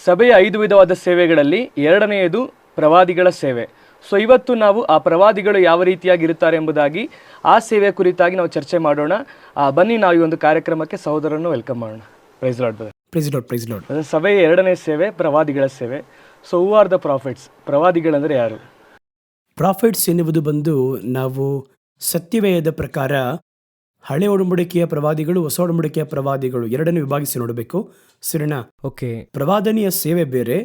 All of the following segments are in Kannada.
ಸಭೆಯ 5 ವಿಧವಾದ ಸೇವೆಗಳಲ್ಲಿ ಎರಡನೆಯದು ಪ್ರವಾದಿಗಳ ಸೇವೆ. ಸೊ ಇವತ್ತು ನಾವು ಆ ಪ್ರವಾದಿಗಳು ಯಾವ ರೀತಿಯಾಗಿರುತ್ತಾರೆ ಎಂಬುದಾಗಿ ಆ ಸೇವೆ ಕುರಿತಾಗಿ ನಾವು ಚರ್ಚೆ ಮಾಡೋಣ. ಬನ್ನಿ ನಾವು ಈ ಒಂದು ಕಾರ್ಯಕ್ರಮಕ್ಕೆ ಸಹೋದರನ್ನು ವೆಲ್ಕಮ್ ಮಾಡೋಣ. Praise Lord brother. Praise Lord. ಸಭೆಯ ಎರಡನೇ ಸೇವೆ ಪ್ರವಾದಿಗಳ ಸೇವೆ. So who are the prophets? ಪ್ರವಾದಿಗಳಂದರೆ ಯಾರು? ಪ್ರಾಫಿಟ್ಸ್ ಎನ್ನುವುದು ಬಂದು ನಾವು ಸತ್ಯವೇಯದ ಪ್ರಕಾರ ಹಳೆ ಒಡಂಬಡಿಕೆಯ ಪ್ರವಾದಿಗಳು, ಹೊಸ ಒಡಂಬಡಿಕೆಯ ಪ್ರವಾದಿಗಳು ಎರಡನ್ನು ವಿಭಾಗಿಸಿ ನೋಡಬೇಕು. ಸರಿನಾ? ಓಕೆ. ಪ್ರವಾದನೆಯ ಸೇವೆ ಬೇರೆ,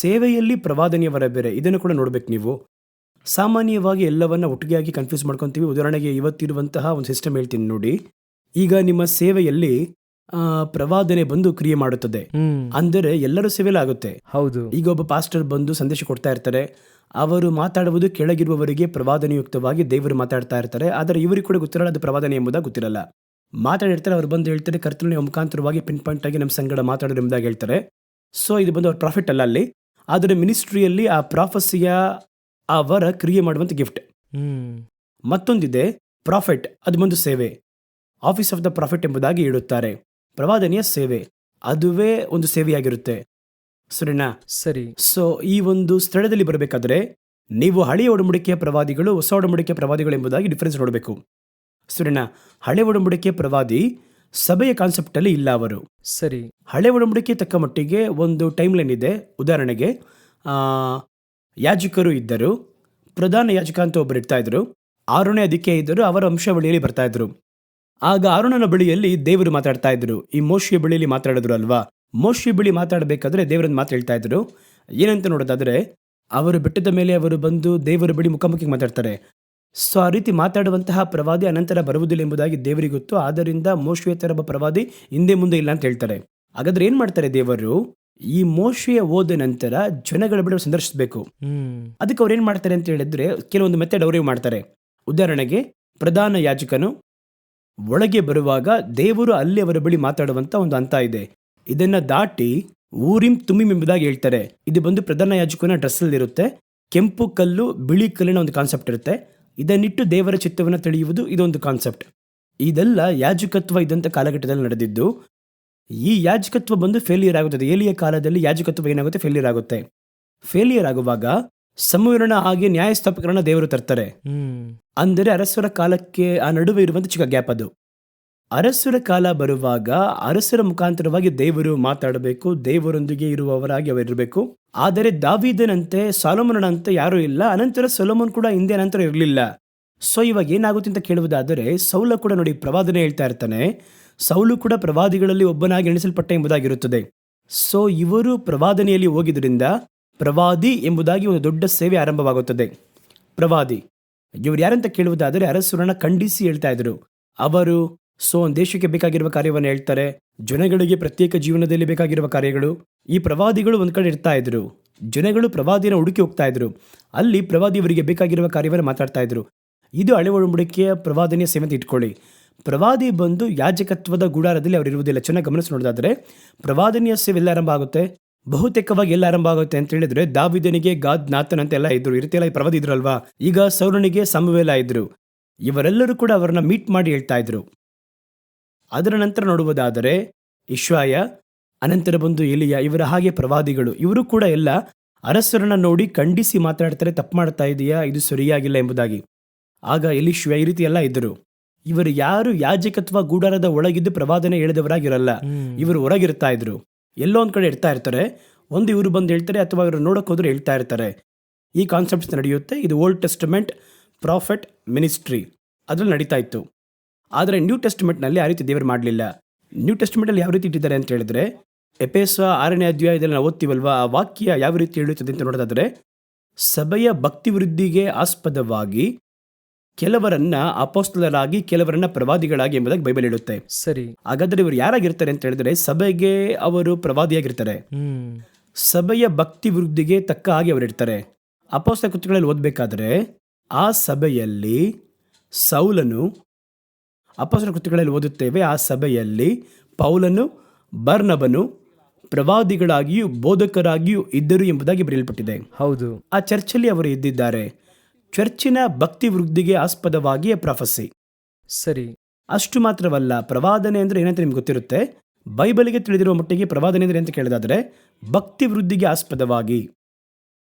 ಸೇವೆಯಲ್ಲಿ ಪ್ರವಾದನೆಯವರ ಬೇರೆ. ಇದನ್ನು ಕೂಡ ನೋಡ್ಬೇಕು ನೀವು. ಸಾಮಾನ್ಯವಾಗಿ ಎಲ್ಲವನ್ನ ಒಟ್ಟಿಗೆ ಆಗಿ ಕನ್ಫ್ಯೂಸ್ ಮಾಡ್ಕೊತೀವಿ. ಉದಾಹರಣೆಗೆ ಇವತ್ತಿರುವಂತಹ ಒಂದು ಸಿಸ್ಟಮ್ ಹೇಳ್ತೀನಿ ನೋಡಿ. ಈಗ ನಿಮ್ಮ ಸೇವೆಯಲ್ಲಿ ಪ್ರವಾದನೆ ಬಂದು ಕ್ರಿಯೆ ಮಾಡುತ್ತದೆ ಅಂದರೆ ಎಲ್ಲರೂ ಸೇವೆಯಲ್ಲಿ ಆಗುತ್ತೆ. ಹೌದು. ಈಗ ಒಬ್ಬ ಪಾಸ್ಟರ್ ಬಂದು ಸಂದೇಶ ಕೊಡ್ತಾ ಇರ್ತಾರೆ. ಅವರು ಮಾತಾಡುವುದು ಕೆಳಗಿರುವವರಿಗೆ ಪ್ರವಾದನೆಯುಕ್ತವಾಗಿ ದೇವರು ಮಾತಾಡ್ತಾ ಇರ್ತಾರೆ. ಆದರೆ ಇವರಿಗೆ ಕೂಡ ಗೊತ್ತಿರಲ್ಲ ಅದು ಪ್ರವಾದನೆ ಎಂಬುದಾಗಿ ಗೊತ್ತಿರಲ್ಲ. ಮಾತಾಡಿರ್ತಾರೆ, ಅವ್ರು ಬಂದು ಹೇಳ್ತಾರೆ ಕರ್ತನ ಮುಖಾಂತರವಾಗಿ ಪಿನ್ ಪಾಯಿಂಟ್ ಆಗಿ ನಮ್ಮ ಸಂಗಡ ಮಾತಾಡೋರು ಎಂಬುದಾಗಿ ಹೇಳ್ತಾರೆ. ಸೊ ಇದು ಬಂದು ಅವ್ರ ಪ್ರಾಫಿಟ್ ಅಲ್ಲ ಅಲ್ಲಿ. ಆದರೆ ಮಿನಿಸ್ಟ್ರಿಯಲ್ಲಿ ಆ ಪ್ರಾಫಸಿಯ ಅವರ ಕ್ರಿಯೆ ಮಾಡುವಂಥ ಗಿಫ್ಟ್. ಮತ್ತೊಂದಿದೆ ಪ್ರಾಫಿಟ್, ಅದು ಬಂದು ಸೇವೆ. ಆಫೀಸ್ ಆಫ್ ದ ಪ್ರಾಫಿಟ್ ಎಂಬುದಾಗಿ ಹೇಳುತ್ತಾರೆ. ಪ್ರವಾದನೆಯ ಸೇವೆ ಅದುವೇ ಒಂದು ಸೇವೆಯಾಗಿರುತ್ತೆ. ಸರಿನಾ? ಸರಿ. ಸೊ ಈ ಒಂದು ಸ್ಥಳದಲ್ಲಿ ಬರಬೇಕಾದ್ರೆ ನೀವು ಹಳೆಯ ಒಡಂಬಡಿಕೆಯ ಪ್ರವಾದಿಗಳು, ಹೊಸ ಒಡಂಬಡಿಕೆಯ ಪ್ರವಾದಿಗಳು ಎಂಬುದಾಗಿ ಡಿಫರೆನ್ಸ್ ನೋಡಬೇಕು. ಸರಿನಾ? ಹಳೆ ಒಡಂಬಡಿಕೆಯ ಪ್ರವಾದಿ ಸಭೆಯ ಕಾನ್ಸೆಪ್ಟ್ ಅಲ್ಲಿ ಇಲ್ಲ ಅವರು. ಸರಿ. ಹಳೆ ಒಡಂಬಡಿಕೆ ತಕ್ಕ ಮಟ್ಟಿಗೆ ಒಂದು ಟೈಮ್ ಲೈನ್ ಇದೆ. ಉದಾಹರಣೆಗೆ ಯಾಜಕರು ಇದ್ದರು, ಪ್ರಧಾನ ಯಾಜಕ ಅಂತ ಒಬ್ಬರು ಇರ್ತಾ ಇದ್ರು, ಆರೋನೇ ಅದಕ್ಕೆ ಇದ್ದರು, ಅವರ ವಂಶಾವಳಿಯಲ್ಲಿ ಬರ್ತಾ ಇದ್ರು. ಆಗ ಆರೋನನ ಬಳಿಯಲ್ಲಿ ದೇವರು ಮಾತಾಡ್ತಾ ಇದ್ರು. ಈ ಮೋಶೆಯ ಬಳಿಯಲ್ಲಿ ಮಾತಾಡಿದ್ರು ಅಲ್ವಾ? ಮೋಶೆಯ ಬಳಿ ಮಾತಾಡಬೇಕಾದ್ರೆ ದೇವರನ್ನು ಮಾತು ಹೇಳ್ತಾ ಇದ್ರು. ಏನಂತ ನೋಡೋದಾದ್ರೆ, ಅವರು ಬೆಟ್ಟದ ಮೇಲೆ ಅವರು ಬಂದು ದೇವರ ಬಳಿ ಮುಖಾಮುಖಿ ಮಾತಾಡ್ತಾರೆ. ಸೊ ಆ ರೀತಿ ಮಾತಾಡುವಂತಹ ಪ್ರವಾದಿ ಅನಂತರ ಬರುವುದಿಲ್ಲ ಎಂಬುದಾಗಿ ದೇವರಿಗೆ ಗೊತ್ತು. ಆದ್ದರಿಂದ ಮೋಶೆಯ ತರ ಒಬ್ಬ ಪ್ರವಾದಿ ಹಿಂದೆ ಮುಂದೆ ಇಲ್ಲ ಅಂತ ಹೇಳ್ತಾರೆ. ಹಾಗಾದ್ರೆ ಏನ್ ಮಾಡ್ತಾರೆ ದೇವರು? ಈ ಮೋಶೆಯ ಓದ ನಂತರ ಜನಗಳ ಬಳಿ ಸಂದರ್ಶಿಸಬೇಕು. ಅದಕ್ಕೆ ಅವ್ರು ಏನ್ ಮಾಡ್ತಾರೆ ಅಂತ ಹೇಳಿದ್ರೆ ಕೆಲವೊಂದು ಮೆಥಡ್ ಅವರೇ ಮಾಡ್ತಾರೆ. ಉದಾಹರಣೆಗೆ ಪ್ರಧಾನ ಯಾಜಕನು ಒಳಗೆ ಬರುವಾಗ ದೇವರು ಅಲ್ಲಿ ಅವರ ಬಳಿ ಮಾತಾಡುವಂತ ಒಂದು ಹಂತ ಇದೆ. ಇದನ್ನ ದಾಟಿ ಊರಿಂ ತುಮಿಮ್ ಎಂಬುದಾಗಿ ಹೇಳ್ತಾರೆ. ಇದು ಬಂದು ಪ್ರಧಾನ ಯಾಜಕನ ಡ್ರೆಸ್ ಅಲ್ಲಿ ಇರುತ್ತೆ. ಕೆಂಪು ಕಲ್ಲು, ಬಿಳಿ ಕಲ್ಲಿನ ಒಂದು ಕಾನ್ಸೆಪ್ಟ್ ಇರುತ್ತೆ. ಇದನ್ನಿಟ್ಟು ದೇವರ ಚಿತ್ತವನ್ನು ತಿಳಿಯುವುದು ಇದೊಂದು ಕಾನ್ಸೆಪ್ಟ್. ಇದೆಲ್ಲ ಯಾಜಕತ್ವ ಇದ್ದಂಥ ಕಾಲಘಟ್ಟದಲ್ಲಿ ನಡೆದಿದ್ದು. ಈ ಯಾಜಕತ್ವ ಬಂದು ಫೇಲಿಯರ್ ಆಗುತ್ತದೆ. ಏಲಿಯ ಕಾಲದಲ್ಲಿ ಯಾಜಕತ್ವ ಏನಾಗುತ್ತೆ? ಫೇಲಿಯರ್ ಆಗುತ್ತೆ. ಫೇಲಿಯರ್ ಆಗುವಾಗ ಸಮುವಿರಣ ಹಾಗೆ ನ್ಯಾಯಸ್ಥಾಪಕರನ್ನ ದೇವರು ತರ್ತಾರೆ. ಅಂದರೆ ಅರಸರ ಕಾಲಕ್ಕೆ ಆ ನಡುವೆ ಇರುವಂತ ಚಿಕ್ಕ ಗ್ಯಾಪ್ ಅದು. ಅರಸರ ಕಾಲ ಬರುವಾಗ ಅರಸರ ಮುಖಾಂತರವಾಗಿ ದೇವರು ಮಾತಾಡಬೇಕು, ದೇವರೊಂದಿಗೆ ಇರುವವರಾಗಿ ಅವರಿರಬೇಕು. ಆದರೆ ದಾವೀದನಂತೆ ಸೊಲೊಮೋನನಂತೆ ಯಾರೂ ಇಲ್ಲ. ಅನಂತರ ಸೊಲೊಮೋನ್ ಕೂಡ ಹಿಂದೆ ಅನಂತರ ಇರಲಿಲ್ಲ. ಸೊ ಇವಾಗ ಏನಾಗುತ್ತೆ ಅಂತ ಕೇಳುವುದಾದರೆ, ಸೌಲ ಕೂಡ ನೋಡಿ ಪ್ರವಾದನೆ ಹೇಳ್ತಾ ಇರ್ತಾನೆ. ಸೌಲು ಕೂಡ ಪ್ರವಾದಿಗಳಲ್ಲಿ ಒಬ್ಬನಾಗಿ ಎಣಿಸಲ್ಪಟ್ಟ ಎಂಬುದಾಗಿರುತ್ತದೆ. ಸೊ ಇವರು ಪ್ರವಾದನೆಯಲ್ಲಿ ಹೋಗಿದ್ರಿಂದ ಪ್ರವಾದಿ ಎಂಬುದಾಗಿ ಒಂದು ದೊಡ್ಡ ಸೇವೆ ಆರಂಭವಾಗುತ್ತದೆ. ಪ್ರವಾದಿ ಇವರು ಯಾರಂತ ಕೇಳುವುದಾದರೆ ಅರಸರನ್ನ ಖಂಡಿಸಿ ಹೇಳ್ತಾ ಇದ್ರು. ಅವರು ಒಂದು ದೇಶಕ್ಕೆ ಬೇಕಾಗಿರುವ ಕಾರ್ಯವನ್ನು ಹೇಳ್ತಾರೆ, ಜನಗಳಿಗೆ ಪ್ರತ್ಯೇಕ ಜೀವನದಲ್ಲಿ ಬೇಕಾಗಿರುವ ಕಾರ್ಯಗಳು. ಈ ಪ್ರವಾದಿಗಳು ಒಂದ್ ಕಡೆ ಇರ್ತಾ ಇದ್ರು, ಜನಗಳು ಪ್ರವಾದಿನ ಹುಡುಕಿ ಹೋಗ್ತಾ ಇದ್ರು. ಅಲ್ಲಿ ಪ್ರವಾದಿ ಇವರಿಗೆ ಬೇಕಾಗಿರುವ ಕಾರ್ಯವನ್ನು ಮಾತಾಡ್ತಾ ಇದ್ರು. ಇದು ಹಳೆ ಒಡಂಬಡಿಕೆಯ ಪ್ರವಾದನೆಯ ಸೇವೆ ಅಂತ ಇಟ್ಕೊಳ್ಳಿ. ಪ್ರವಾದಿ ಬಂದು ಯಾಜಕತ್ವದ ಗುಡಾರದಲ್ಲಿ ಅವರು ಇರುವುದಿಲ್ಲ. ಚೆನ್ನಾಗಿ ಗಮನಿಸಿ ನೋಡೋದಾದ್ರೆ ಪ್ರವಾದನೆಯ ಸೇವೆ ಎಲ್ಲ ಆರಂಭ ಆಗುತ್ತೆ, ಬಹುತೇಕವಾಗಿ ಎಲ್ಲ ಆರಂಭ ಆಗುತ್ತೆ ಅಂತ ಹೇಳಿದ್ರೆ ದಾವಿದನಿಗೆ ಗಾದ್, ನಾತನ್ ಅಂತ ಎಲ್ಲ ಇದ್ರು. ಈ ರೀತಿ ಎಲ್ಲ ಪ್ರವಾದಿ ಇದ್ರಲ್ವಾ? ಈಗ ಸೌಲನಿಗೆ ಸಮುವೇಲ ಇದ್ರು. ಇವರೆಲ್ಲರೂ ಕೂಡ ಅವರನ್ನ ಮೀಟ್ ಮಾಡಿ ಹೇಳ್ತಾ ಇದ್ರು. ಅದರ ನಂತರ ನೋಡುವುದಾದರೆ ಇಶ್ವಾಯ, ಅನಂತರ ಬಂದು ಎಲಿಯ, ಇವರ ಹಾಗೆ ಪ್ರವಾದಿಗಳು. ಇವರು ಕೂಡ ಎಲ್ಲ ಅರಸರನ್ನ ನೋಡಿ ಖಂಡಿಸಿ ಮಾತಾಡ್ತಾರೆ, ತಪ್ಪು ಮಾಡ್ತಾ ಇದೆಯಾ, ಇದು ಸರಿಯಾಗಿಲ್ಲ ಎಂಬುದಾಗಿ. ಆಗ ಎಲಿಶ್ವ ಈ ರೀತಿ ಎಲ್ಲ ಇದ್ರು. ಇವರು ಯಾರು ಯಾಜಕತ್ವ ಗೂಡಾರದ ಒಳಗಿದ್ದು ಪ್ರವಾದನೆ ಹೇಳಿದವರಾಗಿರಲ್ಲ. ಇವರು ಹೊರಗಿರ್ತಾ ಇದ್ರು, ಎಲ್ಲೋ ಒಂದ್ ಕಡೆ ಇರ್ತಾ ಇರ್ತಾರೆ. ಒಂದು ಇವರು ಬಂದು ಹೇಳ್ತಾರೆ ಅಥವಾ ಇವರು ನೋಡಕ್ ಹೋದ್ರೆ ಹೇಳ್ತಾ ಇರ್ತಾರೆ. ಈ ಕಾನ್ಸೆಪ್ಟ್ಸ್ ನಡೆಯುತ್ತೆ. ಇದು ಓಲ್ಡ್ ಟೆಸ್ಟಮೆಂಟ್ ಪ್ರಾಫಿಟ್ ಮಿನಿಸ್ಟ್ರಿ ಅದ್ರಲ್ಲಿ ನಡೀತಾ ಇತ್ತು. ಆದರೆ ನ್ಯೂ ಟೆಸ್ಟಮೆಂಟ್ನಲ್ಲಿ ಆ ರೀತಿ ದೇವರು ಮಾಡಲಿಲ್ಲ. ನ್ಯೂ ಟೆಸ್ಟಮೆಂಟಲ್ಲಿ ಯಾವ ರೀತಿ ಇಟ್ಟಿದ್ದಾರೆ ಅಂತ ಹೇಳಿದ್ರೆ, ಎಪೇಸ 6ನೇ ಅಧ್ಯಾಯದಲ್ಲಿ ನಾವು ಓದ್ತೀವಲ್ವಾ, ಆ ವಾಕ್ಯ ಯಾವ ರೀತಿ ಹೇಳುತ್ತದೆ ಅಂತ ನೋಡೋದಾದ್ರೆ, ಸಭೆಯ ಭಕ್ತಿ ವೃದ್ಧಿಗೆ ಆಸ್ಪದವಾಗಿ ಕೆಲವರನ್ನ ಅಪೊಸ್ತಲರಾಗಿ ಕೆಲವರನ್ನ ಪ್ರವಾದಿಗಳಾಗಿ ಎಂಬುದಾಗಿ ಬೈಬಲ್ ಹೇಳುತ್ತೆ. ಸರಿ. ಹಾಗಾದ್ರೆ ಇವರು ಯಾರಾಗಿರ್ತಾರೆ ಅಂತ ಹೇಳಿದ್ರೆ ಸಭೆಗೆ ಅವರು ಪ್ರವಾದಿಯಾಗಿರ್ತಾರೆ. ಸಭೆಯ ಭಕ್ತಿ ವೃದ್ಧಿಗೆ ತಕ್ಕ ಹಾಗೆ ಅವರು ಇರ್ತಾರೆ. ಅಪೊಸ್ತಲ ಕೃತ್ಯಗಳಲ್ಲಿ ಓದಬೇಕಾದ್ರೆ ಆ ಸಭೆಯಲ್ಲಿ ಸೌಲನು, ಅಪೊಸ್ತಲ ಕೃತ್ಯಗಳಲ್ಲಿ ಓದುತ್ತೇವೆ, ಆ ಸಭೆಯಲ್ಲಿ ಪೌಲನು, ಬರ್ನಬನು ಪ್ರವಾದಿಗಳಾಗಿಯೂ ಬೋಧಕರಾಗಿಯೂ ಇದ್ದರು ಎಂಬುದಾಗಿ ಬರೆಯಲ್ಪಟ್ಟಿದೆ. ಹೌದು. ಆ ಚರ್ಚಲ್ಲಿ ಅವರು ಇದ್ದಿದ್ದಾರೆ. ಚರ್ಚಿನ ಭಕ್ತಿ ವೃದ್ಧಿಗೆ ಆಸ್ಪದವಾಗಿ ಪ್ರಾಫಸಿ. ಸರಿ. ಅಷ್ಟು ಮಾತ್ರವಲ್ಲ, ಪ್ರವಾದನೆ ಅಂದ್ರೆ ಏನಂತ ನಿಮ್ಗೆ ಗೊತ್ತಿರುತ್ತೆ. ಬೈಬಲಿಗೆ ತಿಳಿದಿರುವ ಮಟ್ಟಿಗೆ ಪ್ರವಾದನೆ ಅಂದ್ರೆ ಅಂತ ಕೇಳಿದಾದ್ರೆ ಭಕ್ತಿ ವೃದ್ಧಿಗೆ ಆಸ್ಪದವಾಗಿ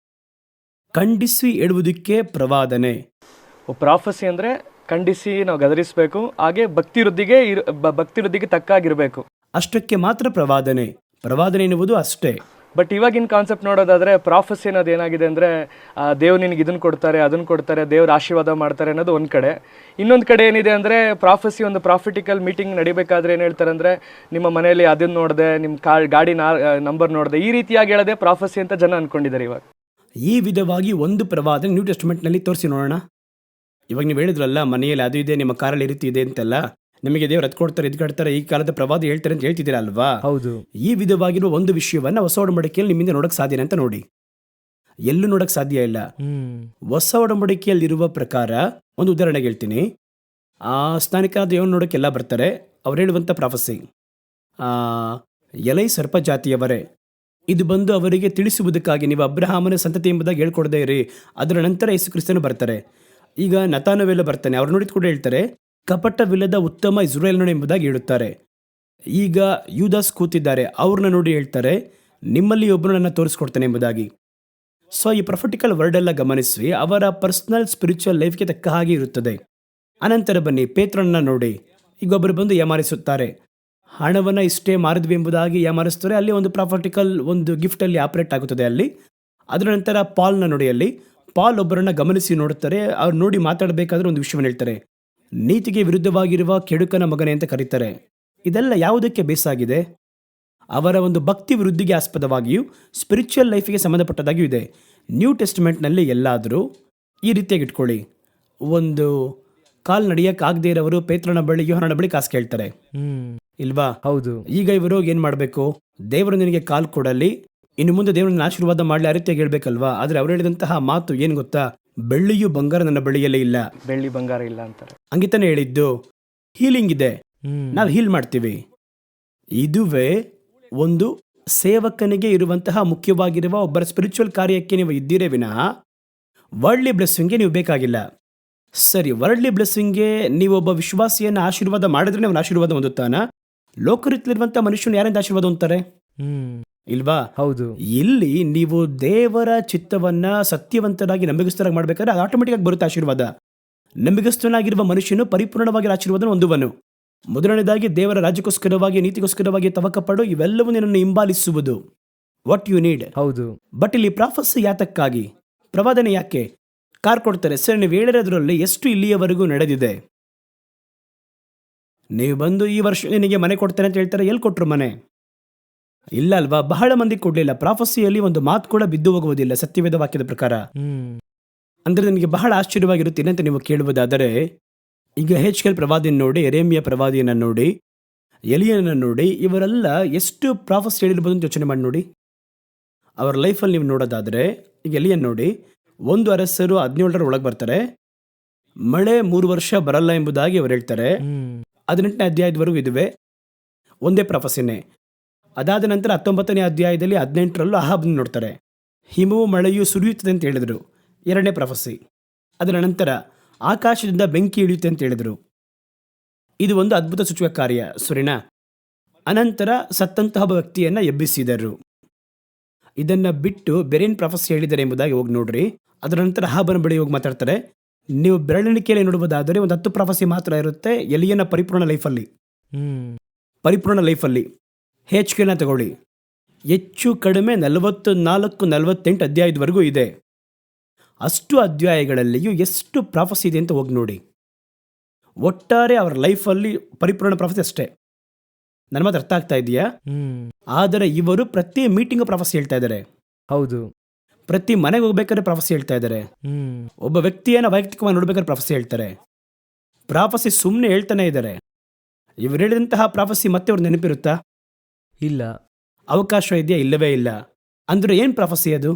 ಖಂಡಿಸಿ ಹೇಳುವುದಕ್ಕೆ ಪ್ರವಾದನೆ. ಪ್ರಾಫಸಿ ಅಂದರೆ ಖಂಡಿಸಿ ನಾವು ಗದರಿಸಬೇಕು, ಹಾಗೆ ಭಕ್ತಿ ವೃದ್ಧಿಗೆ ತಕ್ಕಾಗಿರಬೇಕು. ಅಷ್ಟಕ್ಕೆ ಮಾತ್ರ ಪ್ರವಾದನೆ ಎನ್ನುವುದು ಅಷ್ಟೇ. ಬಟ್ ಇವಾಗಿನ ಕಾನ್ಸೆಪ್ಟ್ ನೋಡೋದಾದ್ರೆ ಪ್ರಾಫಸಿ ಅನ್ನೋದು ಏನಾಗಿದೆ ಅಂದರೆ ದೇವ್ರು ನಿನಗೆ ಇದನ್ನು ಕೊಡ್ತಾರೆ, ಅದನ್ನು ಕೊಡ್ತಾರೆ, ದೇವ್ರ ಆಶೀರ್ವಾದ ಮಾಡ್ತಾರೆ ಅನ್ನೋದು ಒಂದು ಕಡೆ. ಇನ್ನೊಂದು ಕಡೆ ಏನಿದೆ ಅಂದರೆ ಪ್ರಾಫಸಿ, ಒಂದು ಪ್ರಾಫಿಟಿಕಲ್ ಮೀಟಿಂಗ್ ನಡಿಬೇಕಾದ್ರೆ ಏನು ಹೇಳ್ತಾರೆ ಅಂದರೆ ನಿಮ್ಮ ಮನೆಯಲ್ಲಿ ಅದನ್ನು ನೋಡಿದೆ, ನಿಮ್ಮ ಗಾಡಿ ನಂಬರ್ ನೋಡಿದೆ, ಈ ರೀತಿಯಾಗಿ ಹೇಳೋದೇ ಪ್ರಾಫಸಿ ಅಂತ ಜನ ಅಂದ್ಕೊಂಡಿದ್ದಾರೆ ಇವಾಗ. ಈ ವಿಧವಾಗಿ ಒಂದು ಪ್ರವಾದನೆ ನ್ಯೂ ಟೆಸ್ಟ್ಮೆಂಟ್ನಲ್ಲಿ ತೋರಿಸಿ ನೋಡೋಣ. ಇವಾಗ ನೀವು ಹೇಳಿದ್ರಲ್ಲ, ಮನೆಯಲ್ಲಿ ಅದು ಇದೆ, ನಿಮ್ಮ ಕಾರಲ್ಲಿ ಈ ರೀತಿ ಇದೆ ಅಂತೆಲ್ಲ, ನಿಮಗೆ ದೇವ್ರು ಅದು ಕೊಡ್ತಾರೆ, ಇದು ಕೊಡ್ತಾರೆ, ಈ ಕಾಲದ ಪ್ರವಾದ ಹೇಳ್ತಾರೆ ಅಂತ ಹೇಳ್ತಿದ್ದೀರಾ ಅಲ್ವಾ? ಹೌದು. ಈ ವಿಧವಾಗಿರುವ ಒಂದು ವಿಷಯವನ್ನ ಹೊಸ ಒಡಂಬಡಿಕೆಯಲ್ಲಿ ನಿಮ್ಮಿಂದ ನೋಡಕ್ ಸಾಧ್ಯನೇ ಅಂತ ನೋಡಿ. ಎಲ್ಲೂ ನೋಡಕ್ ಸಾಧ್ಯ ಇಲ್ಲ. ಹೊಸ ಒಡಂಬಡಿಕೆಯಲ್ಲಿರುವ ಪ್ರಕಾರ ಒಂದು ಉದಾಹರಣೆಗೆ ಹೇಳ್ತೀನಿ. ಸ್ನಾನಿಕರಾದ ದೇವರನ್ನು ನೋಡೋಕೆ ಎಲ್ಲ ಬರ್ತಾರೆ. ಅವ್ರು ಹೇಳುವಂಥ ಪ್ರಾಫಸಿ, ಎಲೈ ಸರ್ಪ ಜಾತಿಯವರೇ, ಇದು ಬಂದು ಅವರಿಗೆ ತಿಳಿಸುವುದಕ್ಕಾಗಿ ನೀವು ಅಬ್ರಹಾಮನ ಸಂತತಿ ಎಂಬುದಾಗಿ ಹೇಳ್ಕೊಡದೇ ಇರಿ. ಅದರ ನಂತರ ಯೇಸು ಕ್ರಿಸ್ತನು ಬರ್ತಾರೆ. ಈಗ ನತಾನವೆಲ್ಲ ಬರ್ತಾನೆ, ಅವ್ರು ನೋಡಿದ ಕೂಡ ಹೇಳ್ತಾರೆ, ಕಪಟವಿಲ್ಲದ ಉತ್ತಮ ಇಸ್ರಾಯೇಲ್ನ ಎಂಬುದಾಗಿ ಹೇಳುತ್ತಾರೆ. ಈಗ ಯೂದಾಸ್ ಕೂತಿದ್ದಾರೆ, ಅವ್ರನ್ನ ನೋಡಿ ಹೇಳ್ತಾರೆ, ನಿಮ್ಮಲ್ಲಿ ಒಬ್ಬರು ನನ್ನ ತೋರಿಸ್ಕೊಡ್ತಾನೆ ಎಂಬುದಾಗಿ. ಸೊ ಈ ಪ್ರೊಫೆಟಿಕಲ್ ವರ್ಡ್ ಎಲ್ಲ ಗಮನಿಸಿ, ಅವರ ಪರ್ಸನಲ್ ಸ್ಪಿರಿಚುವಲ್ ಲೈಫ್ಗೆ ತಕ್ಕ ಹಾಗೆ ಇರುತ್ತದೆ. ಅನಂತರ ಬನ್ನಿ ಪೇತ್ರನನ್ನ ನೋಡಿ, ಈಗ ಒಬ್ಬರು ಬಂದು ಯಾಮಾರಿಸುತ್ತಾರೆ, ಹಣವನ್ನು ಇಷ್ಟೇ ಮಾರಿದ್ವಿ ಎಂಬುದಾಗಿ ಯಾಮಾರಿಸ್ತಾರೆ. ಅಲ್ಲಿ ಒಂದು ಪ್ರಾಫಿಟಿಕಲ್ ಒಂದು ಗಿಫ್ಟಲ್ಲಿ ಆಪರೇಟ್ ಆಗುತ್ತದೆ ಅಲ್ಲಿ. ಅದರ ನಂತರ ಪಾಲ್ನ ನೋಡಿ, ಅಲ್ಲಿ ಪಾಲ್ ಒಬ್ಬರನ್ನ ಗಮನಿಸಿ ನೋಡುತ್ತಾರೆ. ಅವ್ರು ನೋಡಿ ಮಾತಾಡಬೇಕಾದ್ರೆ ಒಂದು ವಿಷಯವನ್ನು ಹೇಳ್ತಾರೆ, ನೀತಿಗೆ ವಿರುದ್ಧವಾಗಿರುವ ಕೆಡುಕನ ಮಗನೇ ಅಂತ ಕರೀತಾರೆ. ಇದೆಲ್ಲ ಯಾವುದಕ್ಕೆ ಬೇಸಾಗಿದೆ? ಅವರ ಒಂದು ಭಕ್ತಿ ವೃದ್ಧಿಗೆ ಆಸ್ಪದವಾಗಿಯೂ ಸ್ಪಿರಿಚುವಲ್ ಲೈಫಿಗೆ ಸಂಬಂಧಪಟ್ಟದಾಗಿಯೂ ಇದೆ. ನ್ಯೂ ಟೆಸ್ಟ್ಮೆಂಟ್ನಲ್ಲಿ ಎಲ್ಲಾದರೂ ಈ ರೀತಿಯಾಗಿ ಇಟ್ಕೊಳ್ಳಿ, ಒಂದು ಕಾಲ್ ನಡೆಯೋಕ್ಕಾಗದೇ ಇರೋರು ಪೇತ್ರನ ಬಳಿ ಯೋಹಾನನ ಬಳಿ ಕಾಸು ಕೇಳ್ತಾರೆ ಇಲ್ವಾ? ಹೌದು. ಈಗ ಇವರು ಏನು ಮಾಡಬೇಕು? ದೇವರು ನಿನಗೆ ಕಾಲ್ ಕೊಡಲಿ, ಇನ್ನು ಮುಂದೆ ದೇವರನ್ನ ಆಶೀರ್ವಾದ ಮಾಡಲಿ, ಆ ರೀತಿಯಾಗಿ ಹೇಳ್ಬೇಕಲ್ವಾ? ಆದರೆ ಅವ್ರು ಹೇಳಿದಂತಹ ಮಾತು ಏನು ಗೊತ್ತಾ? ಬೆಳ್ಳಿಯು ಬಂಗಾರ ನನ್ನ ಬಳಿಯಲ್ಲೇ ಇಲ್ಲ, ಬೆಳ್ಳಿ ಬಂಗಾರ ಇಲ್ಲ ಅಂತಾರೆ. ಹಂಗಿತಾನೆ ಹೇಳಿದ್ದು. ಹೀಲಿಂಗ್ ಇದೆ, ನಾವು ಹೀಲ್ ಮಾಡ್ತೀವಿ. ಇದುವೇ ಒಂದು ಸೇವಕನಿಗೆ ಇರುವಂತಹ ಮುಖ್ಯವಾಗಿರುವ ಒಬ್ಬರ ಸ್ಪಿರಿಚುವಲ್ ಕಾರ್ಯಕ್ಕೆ ನೀವು ಇದ್ದೀರೇ ವಿನಃ ವರ್ಲ್ಡ್ಲಿ ಬ್ಲೆಸ್ಸಿಂಗ್ಗೆ ನೀವು ಬೇಕಾಗಿಲ್ಲ. ಸರಿ, ವರ್ಲ್ಡ್ಲಿ ಬ್ಲೆಸ್ಸಿಂಗ್ಗೆ ನೀವು ಒಬ್ಬ ವಿಶ್ವಾಸಿಯನ್ನು ಆಶೀರ್ವಾದ ಮಾಡಿದ್ರೆ ಅವನ ಆಶೀರ್ವಾದ ಹೊಂದುತ್ತಾನ? ಲೋಕರೀತಿಯಲ್ಲಿರುವಂತಹ ಮನುಷ್ಯನು ಯಾರಿಂದ ಆಶೀರ್ವಾದ ಹೊಂದ್ತಾರೆ? ಇಲ್ವಾ? ಹೌದು. ಇಲ್ಲಿ ನೀವು ದೇವರ ಚಿತ್ತವನ್ನ ಸತ್ಯವಂತರಾಗಿ ನಂಬಿಗಸ್ತರಾಗಿ ಮಾಡ್ಬೇಕಾದ್ರೆ ಅದು ಆಟೋಮೆಟಿಕ್ ಆಗಿ ಬರುತ್ತೆ ಆಶೀರ್ವಾದ. ನಂಬಿಗಸ್ತನಾಗಿರುವ ಮನುಷ್ಯನು ಪರಿಪೂರ್ಣವಾಗಿ ಆಶೀರ್ವಾದ ಹೊಂದುವನು. ಮೊದಲನೇದಾಗಿ ದೇವರ ರಾಜ್ಯಕ್ಕೋಸ್ಕರವಾಗಿ, ನೀತಿಗೋಸ್ಕರವಾಗಿ ತವಕಪಡು, ಇವೆಲ್ಲವೂ ನಿನ್ನನ್ನು ಹಿಂಬಾಲಿಸುವುದು. What you need. ಹೌದು. ಬಟ್ ಇಲ್ಲಿ ಪ್ರಾಫಸಿ ಯಾತಕ್ಕಾಗಿ? ಪ್ರವಾದನೆ ಯಾಕೆ? ಕಾರ್ ಕೊಡ್ತಾರೆ, ಸರ್ ನೀವು ಹೇಳಿರೋದ್ರಲ್ಲಿ ಎಷ್ಟು ಇಲ್ಲಿಯವರೆಗೂ ನಡೆದಿದೆ? ನೀವು ಬಂದು ಈ ವರ್ಷ ನಿನಗೆ ಮನೆ ಕೊಡ್ತಾರೆ ಅಂತ ಹೇಳ್ತಾರೆ, ಎಲ್ಲಿ ಕೊಟ್ರು ಮನೆ? ಇಲ್ಲ ಅಲ್ವಾ? ಬಹಳ ಮಂದಿ ಕೊಡ್ಲಿಲ್ಲ. ಪ್ರಾಫಸಿಯಲ್ಲಿ ಒಂದು ಮಾತು ಕೂಡ ಬಿದ್ದು ಹೋಗುವುದಿಲ್ಲ ಸತ್ಯವೇದ ವಾಕ್ಯದ ಪ್ರಕಾರ. ಅಂದ್ರೆ ನನಗೆ ಬಹಳ ಆಶ್ಚರ್ಯವಾಗಿರುತ್ತೆ. ಏನಂತ ನೀವು ಕೇಳುವುದಾದರೆ, ಈಗ HKL ಪ್ರವಾದಿಯನ್ನು ನೋಡಿ, ಎರೇಮಿಯ ಪ್ರವಾದಿಯನ್ನು ನೋಡಿ, ಎಲಿಯನನ್ನು ನೋಡಿ, ಇವರೆಲ್ಲ ಎಷ್ಟು ಪ್ರಾಫಸಿ ಹೇಳಿರ್ಬೋದು ಅಂತ ಯೋಚನೆ ಮಾಡಿ ನೋಡಿ. ಅವರ ಲೈಫಲ್ಲಿ ನೀವು ನೋಡೋದಾದರೆ, ಈಗ ಎಲಿಯನ್ ನೋಡಿ, 1 ಅರಸರು 17 ಒಳಗೆ ಬರ್ತಾರೆ, ಮಳೆ 3 ವರ್ಷ ಬರಲ್ಲ ಎಂಬುದಾಗಿ ಅವರು ಹೇಳ್ತಾರೆ. 18ನೇ ಅಧ್ಯಾಯದವರೆಗೂ ಇದುವೆ, ಒಂದೇ ಪ್ರಾಫಸಿನೇ. ಅದಾದ ನಂತರ 19ನೇ ಅಧ್ಯಾಯದಲ್ಲಿ 18ರಲ್ಲೂ ಅಹಾಬ್ ನೋಡ್ತಾರೆ, ಹಿಮವು ಮಳೆಯು ಸುರಿಯುತ್ತದೆ ಅಂತ ಹೇಳಿದರು, 2ನೇ ಪ್ರಾಫಸಿ. ಅದರ ನಂತರ ಆಕಾಶದಿಂದ ಬೆಂಕಿ ಇಳಿಯುತ್ತೆ ಅಂತ ಹೇಳಿದರು, ಇದು ಒಂದು ಅದ್ಭುತ ಸೂಚಕ ಕಾರ್ಯ, ಸರಿನಾ? ಅನಂತರ ಸತ್ತಂತಹ ಒಬ್ಬ ವ್ಯಕ್ತಿಯನ್ನು ಎಬ್ಬಿಸಿದರು. ಇದನ್ನ ಬಿಟ್ಟು ಬೇರೇನು ಪ್ರಾಫಸಿ ಹೇಳಿದ್ದಾರೆ ಎಂಬುದಾಗಿ ಹೋಗಿ ನೋಡ್ರಿ. ಅದರ ನಂತರ ಅಹಾಬನ ಬಳಿ ಹೋಗಿ ಮಾತಾಡ್ತಾರೆ. ನೀವು ಬೆರಳಿಕೆಯಲ್ಲಿ ನೋಡುವುದಾದರೆ ಒಂದು 10 ಪ್ರಾಫಸಿ ಮಾತ್ರ ಇರುತ್ತೆ ಎಲಿಯನ ಪರಿಪೂರ್ಣ ಲೈಫಲ್ಲಿ. HKLನ ತಗೊಳ್ಳಿ, ಹೆಚ್ಚು ಕಡಿಮೆ 44-48 ಅಧ್ಯಾಯದವರೆಗೂ ಇದೆ. ಅಷ್ಟು ಅಧ್ಯಾಯಗಳಲ್ಲಿಯೂ ಎಷ್ಟು ಪ್ರಾಫಸಿ ಇದೆ ಅಂತ ಹೋಗಿ ನೋಡಿ. ಒಟ್ಟಾರೆ ಅವರ ಲೈಫಲ್ಲಿ ಪರಿಪೂರ್ಣ ಪ್ರಾಫಸಿ ಅಷ್ಟೇ. ನನ್ನ ಮಾತು ಅರ್ಥ ಆಗ್ತಾ ಇದೆಯಾ? ಆದರೆ ಇವರು ಪ್ರತಿ ಮೀಟಿಂಗ್ ಪ್ರಾಫಸಿ ಹೇಳ್ತಾ ಇದ್ದಾರೆ. ಹೌದು. ಪ್ರತಿ ಮನೆಗೆ ಹೋಗ್ಬೇಕಾದ್ರೆ ಪ್ರಾಫಸಿ ಹೇಳ್ತಾ ಇದ್ದಾರೆ. ಒಬ್ಬ ವ್ಯಕ್ತಿಯನ್ನು ವೈಯಕ್ತಿಕವಾಗಿ ನೋಡ್ಬೇಕಾದ್ರೆ ಪ್ರಾಫಸಿ ಹೇಳ್ತಾರೆ. ಪ್ರಾಫಸಿ ಸುಮ್ಮನೆ ಹೇಳ್ತಾನೆ ಇದ್ದಾರೆ. ಇವರು ಹೇಳಿದಂತಹ ಪ್ರಾಫಸಿ ಮತ್ತೆ ಅವ್ರು ನೆನಪಿರುತ್ತಾ? ಇಲ್ಲ. ಅವಕಾಶ ಇದೆಯಾ? ಇಲ್ಲವೇ ಇಲ್ಲ. ಅಂದ್ರೆ ಏನ್ ಪ್ರಾಫಸಿ ಅದು?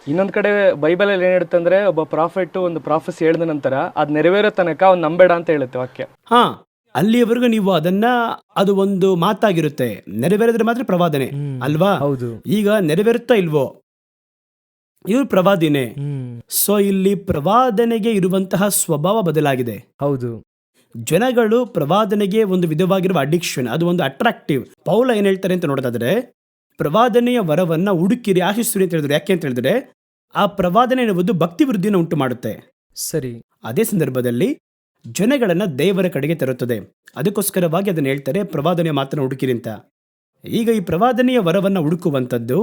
ಇನ್ನೊಂದು ಕಡೆ ಬೈಬಲಲ್ಲಿ ಏನು ಹೇಳುತ್ತೆ ಅಂದರೆ, ಒಬ್ಬ ಪ್ರಾಫೆಟ್ ಒಂದು ಪ್ರಾಫಸಿ ಹೇಳಿದ ನಂತರ ಅದು ನೆರವೇರೋ ತನಕ ಅವ್ನು ನಂಬೇಡ ಅಂತ ಹೇಳುತ್ತೆ ವಾಕ್ಯ. ಅಲ್ಲಿಯವರೆಗೂ ನೀವು ಅದನ್ನ, ಅದು ಒಂದು ಮಾತಾಗಿರುತ್ತೆ, ನೆರವೇರಿದ್ರೆ ಮಾತ್ರ ಪ್ರವಾದನೆ ಅಲ್ವಾ? ಹೌದು. ಈಗ ನೆರವೇರುತ್ತಾ ಇಲ್ವೋ? ಇವ್ರು ಪ್ರವಾದಿನೇ. ಸೊ ಇಲ್ಲಿ ಪ್ರವಾದನೆಗೆ ಇರುವಂತಹ ಸ್ವಭಾವ ಬದಲಾಗಿದೆ. ಹೌದು. ಜನಗಳು ಪ್ರವಾದನೆಗೆ ಒಂದು ವಿಧವಾಗಿರುವ ಅಡಿಕ್ಷನ್, ಅದು ಒಂದು ಅಟ್ರಾಕ್ಟಿವ್. ಪೌಲ ಏನ್ ಹೇಳ್ತಾರೆ ಅಂತ ನೋಡೋದಾದ್ರೆ, ಪ್ರವಾದನೆಯ ವರವನ್ನ ಹುಡುಕಿರಿ, ಆಶಿಸ್ತೀರಿ ಅಂತ ಹೇಳಿದ್ರು. ಯಾಕೆ ಅಂತ ಹೇಳಿದ್ರೆ ಆ ಪ್ರವಾದನೆ ಎನ್ನುವುದು ಭಕ್ತಿ ವೃದ್ಧಿಯನ್ನು ಉಂಟು ಮಾಡುತ್ತೆ. ಸರಿ. ಅದೇ ಸಂದರ್ಭದಲ್ಲಿ ಜನಗಳನ್ನ ದೇವರ ಕಡೆಗೆ ತರುತ್ತದೆ. ಅದಕ್ಕೋಸ್ಕರವಾಗಿ ಅದನ್ನ ಹೇಳ್ತಾರೆ ಪ್ರವಾದನೆಯ ಮಾತನ್ನು ಹುಡುಕಿರಿ ಅಂತ. ಈಗ ಈ ಪ್ರವಾದನೆಯ ವರವನ್ನ ಹುಡುಕುವಂಥದ್ದು